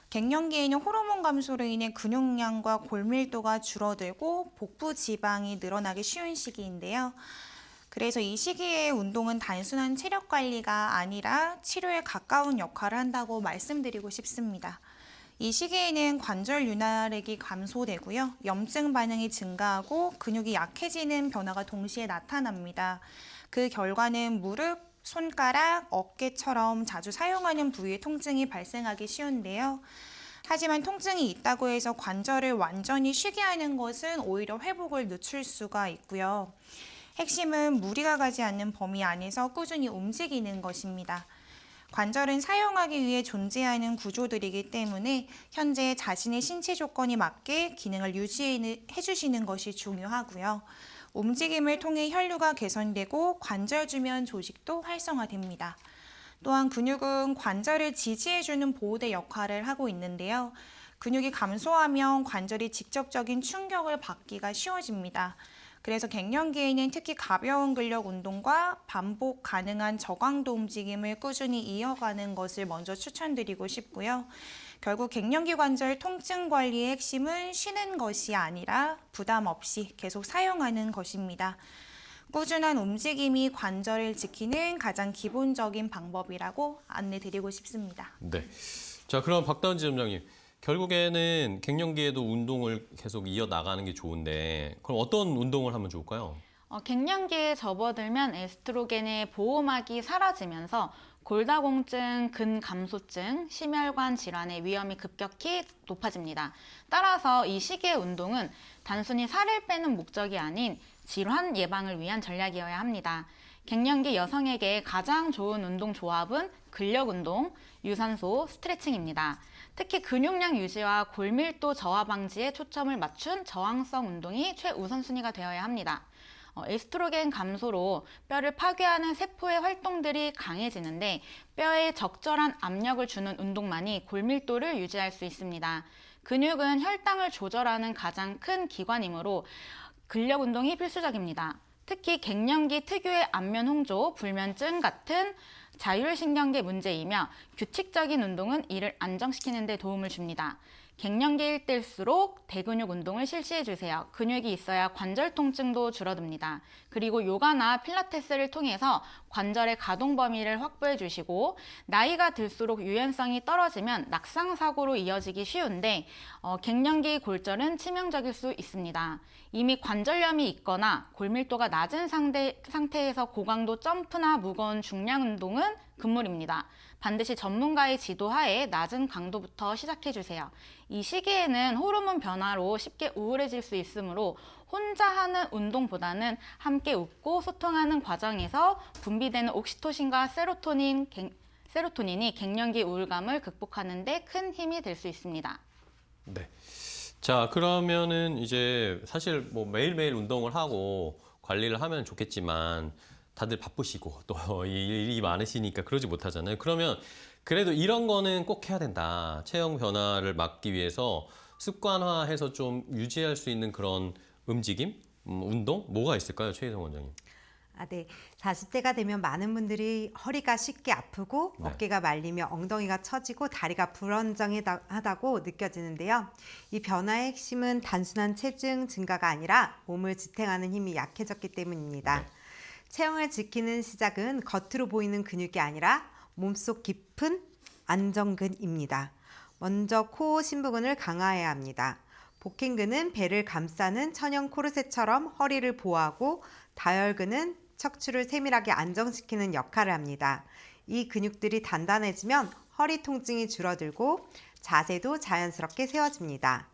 갱년기에는 호르몬 감소로 인해 근육량과 골밀도가 줄어들고 복부 지방이 늘어나기 쉬운 시기인데요. 그래서 이 시기에 운동은 단순한 체력 관리가 아니라 치료에 가까운 역할을 한다고 말씀드리고 싶습니다. 이 시기에는 관절 윤활액이 감소되고요. 염증 반응이 증가하고 근육이 약해지는 변화가 동시에 나타납니다. 그 결과는 무릎, 손가락, 어깨처럼 자주 사용하는 부위에 통증이 발생하기 쉬운데요. 하지만 통증이 있다고 해서 관절을 완전히 쉬게 하는 것은 오히려 회복을 늦출 수가 있고요. 핵심은 무리가 가지 않는 범위 안에서 꾸준히 움직이는 것입니다. 관절은 사용하기 위해 존재하는 구조들이기 때문에 현재 자신의 신체 조건에 맞게 기능을 유지해 주시는 것이 중요하고요. 움직임을 통해 혈류가 개선되고 관절 주변 조직도 활성화됩니다. 또한 근육은 관절을 지지해주는 보호대 역할을 하고 있는데요. 근육이 감소하면 관절이 직접적인 충격을 받기가 쉬워집니다. 그래서 갱년기에는 특히 가벼운 근력 운동과 반복 가능한 저강도 움직임을 꾸준히 이어가는 것을 먼저 추천드리고 싶고요. 결국 갱년기 관절 통증 관리의 핵심은 쉬는 것이 아니라 부담 없이 계속 사용하는 것입니다. 꾸준한 움직임이 관절을 지키는 가장 기본적인 방법이라고 안내드리고 싶습니다. 네. 자, 그럼 박다은 지점장님, 결국에는 갱년기에도 운동을 계속 이어나가는 게 좋은데 그럼 어떤 운동을 하면 좋을까요? 갱년기에 접어들면 에스트로겐의 보호막이 사라지면서 골다공증, 근감소증, 심혈관 질환의 위험이 급격히 높아집니다. 따라서 이 시기의 운동은 단순히 살을 빼는 목적이 아닌 질환 예방을 위한 전략이어야 합니다. 갱년기 여성에게 가장 좋은 운동 조합은 근력 운동, 유산소, 스트레칭입니다. 특히 근육량 유지와 골밀도 저하 방지에 초점을 맞춘 저항성 운동이 최우선순위가 되어야 합니다. 에스트로겐 감소로 뼈를 파괴하는 세포의 활동들이 강해지는데 뼈에 적절한 압력을 주는 운동만이 골밀도를 유지할 수 있습니다. 근육은 혈당을 조절하는 가장 큰 기관이므로 근력 운동이 필수적입니다. 특히 갱년기 특유의 안면 홍조, 불면증 같은 자율신경계 문제이며 규칙적인 운동은 이를 안정시키는 데 도움을 줍니다. 갱년기일 때일수록 대근육 운동을 실시해 주세요. 근육이 있어야 관절 통증도 줄어듭니다. 그리고 요가나 필라테스를 통해서 관절의 가동 범위를 확보해 주시고 나이가 들수록 유연성이 떨어지면 낙상 사고로 이어지기 쉬운데 갱년기 골절은 치명적일 수 있습니다. 이미 관절염이 있거나 골밀도가 낮은 상태에서 고강도 점프나 무거운 중량 운동은 금물입니다. 반드시 전문가의 지도하에 낮은 강도부터 시작해 주세요. 이 시기에는 호르몬 변화로 쉽게 우울해질 수 있으므로 혼자 하는 운동보다는 함께 웃고 소통하는 과정에서 분비되는 옥시토신과 세로토닌이 갱년기 우울감을 극복하는 데 큰 힘이 될 수 있습니다. 네. 자, 그러면은 이제 사실 뭐 매일매일 운동을 하고 관리를 하면 좋겠지만 다들 바쁘시고 또 일이 많으시니까 그러지 못하잖아요. 그러면 그래도 이런 거는 꼭 해야 된다. 체형 변화를 막기 위해서 습관화해서 좀 유지할 수 있는 그런 움직임, 운동 뭐가 있을까요, 최희성 원장님? 네. 40대가 되면 많은 분들이 허리가 쉽게 아프고 네. 어깨가 말리며 엉덩이가 처지고 다리가 불안정하다고 느껴지는데요. 이 변화의 핵심은 단순한 체중 증가가 아니라 몸을 지탱하는 힘이 약해졌기 때문입니다. 네. 체형을 지키는 시작은 겉으로 보이는 근육이 아니라 몸속 깊은 안정근입니다. 먼저 코 심부근을 강화해야 합니다. 복행근은 배를 감싸는 천연 코르셋처럼 허리를 보호하고 다혈근은 척추를 세밀하게 안정시키는 역할을 합니다. 이 근육들이 단단해지면 허리 통증이 줄어들고 자세도 자연스럽게 세워집니다.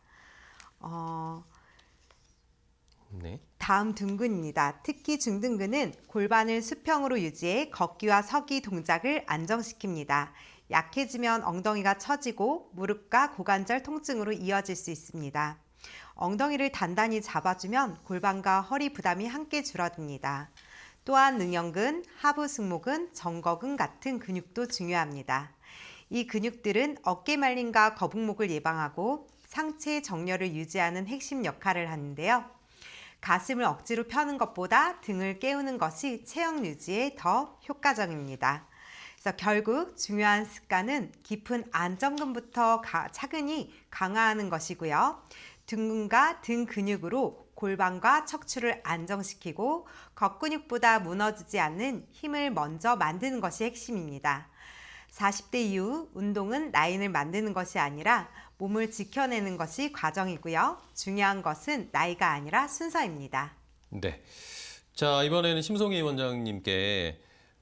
네. 다음 둔근입니다. 특히 중둔근은 골반을 수평으로 유지해 걷기와 서기 동작을 안정시킵니다. 약해지면 엉덩이가 처지고 무릎과 고관절 통증으로 이어질 수 있습니다. 엉덩이를 단단히 잡아주면 골반과 허리 부담이 함께 줄어듭니다. 또한 능형근, 하부승모근, 정거근 같은 근육도 중요합니다. 이 근육들은 어깨 말림과 거북목을 예방하고 상체 정렬을 유지하는 핵심 역할을 하는데요. 가슴을 억지로 펴는 것보다 등을 깨우는 것이 체형 유지에 더 효과적입니다. 그래서 결국 중요한 습관은 깊은 안정근부터 차근히 강화하는 것이고요. 등근과 등 근육으로 골반과 척추를 안정시키고 겉근육보다 무너지지 않는 힘을 먼저 만드는 것이 핵심입니다. 40대 이후 운동은 라인을 만드는 것이 아니라 몸을 지켜내는 것이 과정이고요. 중요한 것은 나이가 아니라 순서입니다. 네. 자, 이번에는 심송희 원장님께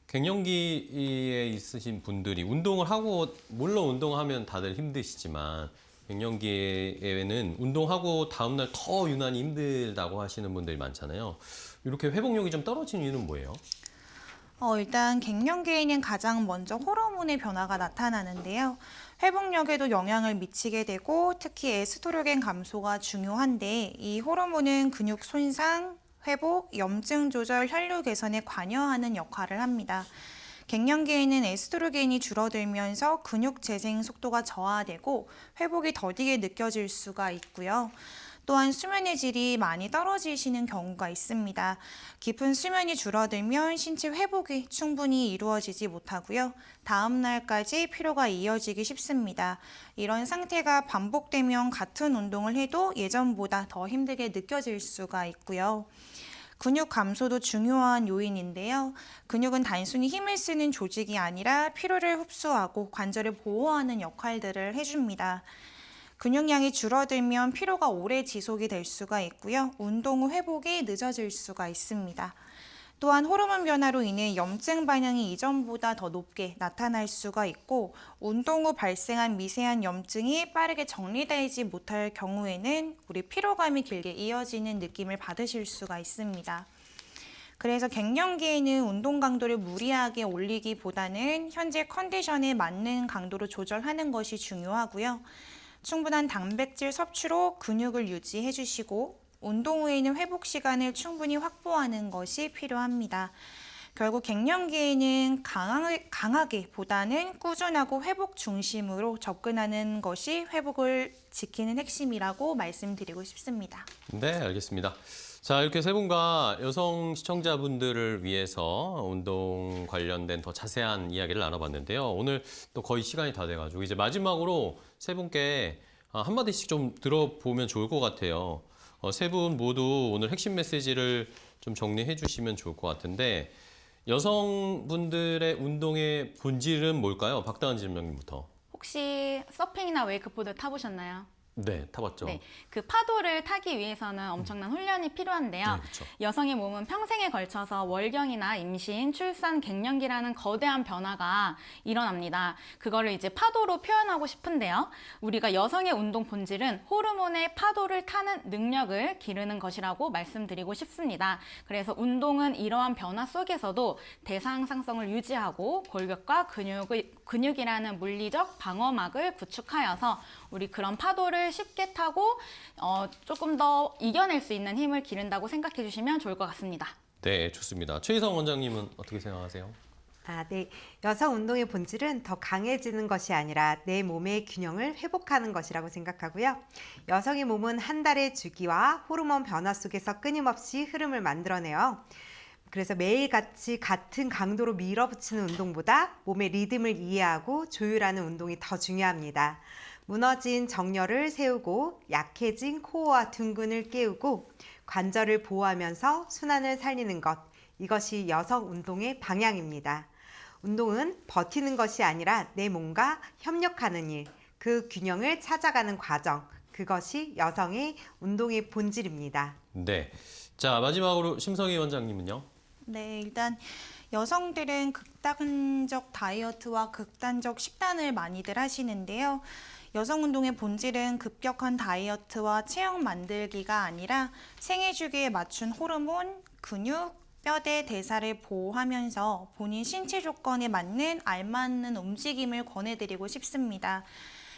갱년기에 있으신 분들이 운동을 하고, 물론 운동하면 다들 힘드시지만 갱년기에는 운동하고 다음날 더 유난히 힘들다고 하시는 분들이 많잖아요. 이렇게 회복력이 좀 떨어지는 이유는 뭐예요? 일단 갱년기에는 가장 먼저 호르몬의 변화가 나타나는데요. 회복력에도 영향을 미치게 되고 특히 에스트로겐 감소가 중요한데 이 호르몬은 근육 손상, 회복, 염증 조절, 혈류 개선에 관여하는 역할을 합니다. 갱년기에는 에스트로겐이 줄어들면서 근육 재생 속도가 저하되고 회복이 더디게 느껴질 수가 있고요. 또한 수면의 질이 많이 떨어지시는 경우가 있습니다. 깊은 수면이 줄어들면 신체 회복이 충분히 이루어지지 못하고요. 다음 날까지 피로가 이어지기 쉽습니다. 이런 상태가 반복되면 같은 운동을 해도 예전보다 더 힘들게 느껴질 수가 있고요. 근육 감소도 중요한 요인인데요. 근육은 단순히 힘을 쓰는 조직이 아니라 피로를 흡수하고 관절을 보호하는 역할들을 해줍니다. 근육량이 줄어들면 피로가 오래 지속이 될 수가 있고요. 운동 후 회복이 늦어질 수가 있습니다. 또한 호르몬 변화로 인해 염증 반응이 이전보다 더 높게 나타날 수가 있고 운동 후 발생한 미세한 염증이 빠르게 정리되지 못할 경우에는 우리 피로감이 길게 이어지는 느낌을 받으실 수가 있습니다. 그래서 갱년기에는 운동 강도를 무리하게 올리기보다는 현재 컨디션에 맞는 강도로 조절하는 것이 중요하고요. 충분한 단백질 섭취로 근육을 유지해 주시고 운동 후에는 회복 시간을 충분히 확보하는 것이 필요합니다. 결국 갱년기에는 강하게보다는 꾸준하고 회복 중심으로 접근하는 것이 회복을 지키는 핵심이라고 말씀드리고 싶습니다. 네, 알겠습니다. 자, 이렇게 세 분과 여성 시청자분들을 위해서 운동 관련된 더 자세한 이야기를 나눠봤는데요. 오늘 또 거의 시간이 다 돼가지고 이제 마지막으로 세 분께 한마디씩 좀 들어보면 좋을 것 같아요. 세 분 모두 오늘 핵심 메시지를 좀 정리해 주시면 좋을 것 같은데 여성분들의 운동의 본질은 뭘까요? 박다은 지점장님부터. 혹시 서핑이나 웨이크보드 타보셨나요? 네, 타봤죠. 네, 그 파도를 타기 위해서는 엄청난 훈련이 필요한데요. 네, 그렇죠. 여성의 몸은 평생에 걸쳐서 월경이나 임신, 출산, 갱년기라는 거대한 변화가 일어납니다. 그거를 이제 파도로 표현하고 싶은데요. 우리가 여성의 운동 본질은 호르몬의 파도를 타는 능력을 기르는 것이라고 말씀드리고 싶습니다. 그래서 운동은 이러한 변화 속에서도 대사항상성을 유지하고 골격과 근육이라는 물리적 방어막을 구축하여서 우리 그런 파도를 쉽게 타고 조금 더 이겨낼 수 있는 힘을 기른다고 생각해 주시면 좋을 것 같습니다. 네, 좋습니다. 최희성 원장님은 어떻게 생각하세요? 네. 여성 운동의 본질은 더 강해지는 것이 아니라 내 몸의 균형을 회복하는 것이라고 생각하고요. 여성의 몸은 한 달의 주기와 호르몬 변화 속에서 끊임없이 흐름을 만들어내요. 그래서 매일같이 같은 강도로 밀어붙이는 운동보다 몸의 리듬을 이해하고 조율하는 운동이 더 중요합니다. 무너진 정렬을 세우고 약해진 코어와 둔근을 깨우고 관절을 보호하면서 순환을 살리는 것. 이것이 여성 운동의 방향입니다. 운동은 버티는 것이 아니라 내 몸과 협력하는 일, 그 균형을 찾아가는 과정. 그것이 여성의 운동의 본질입니다. 네. 자, 마지막으로 심성희 원장님은요? 네, 일단 여성들은 극단적 다이어트와 극단적 식단을 많이들 하시는데요. 여성 운동의 본질은 급격한 다이어트와 체형 만들기가 아니라 생애 주기에 맞춘 호르몬, 근육, 뼈대 대사를 보호하면서 본인 신체 조건에 맞는 알맞는 움직임을 권해드리고 싶습니다.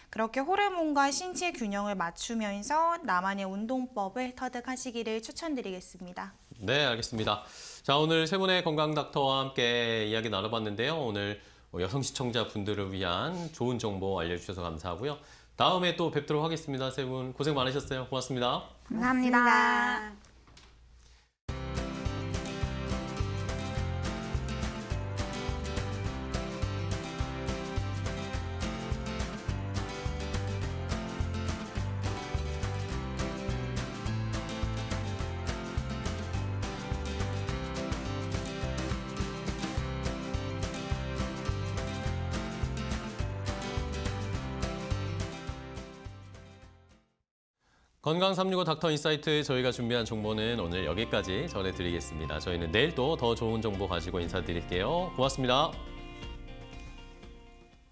그렇게 호르몬과 신체 균형을 맞추면서 나만의 운동법을 터득하시기를 추천드리겠습니다. 네, 알겠습니다. 자, 오늘 세 분의 건강 닥터와 함께 이야기 나눠봤는데요. 오늘 여성 시청자분들을 위한 좋은 정보 알려주셔서 감사하고요. 다음에 또 뵙도록 하겠습니다. 세 분 고생 많으셨어요. 고맙습니다. 감사합니다. 건강 365 닥터 인사이트 저희가 준비한 정보는 오늘 여기까지 전해드리겠습니다. 저희는 내일 또 더 좋은 정보 가지고 인사드릴게요. 고맙습니다.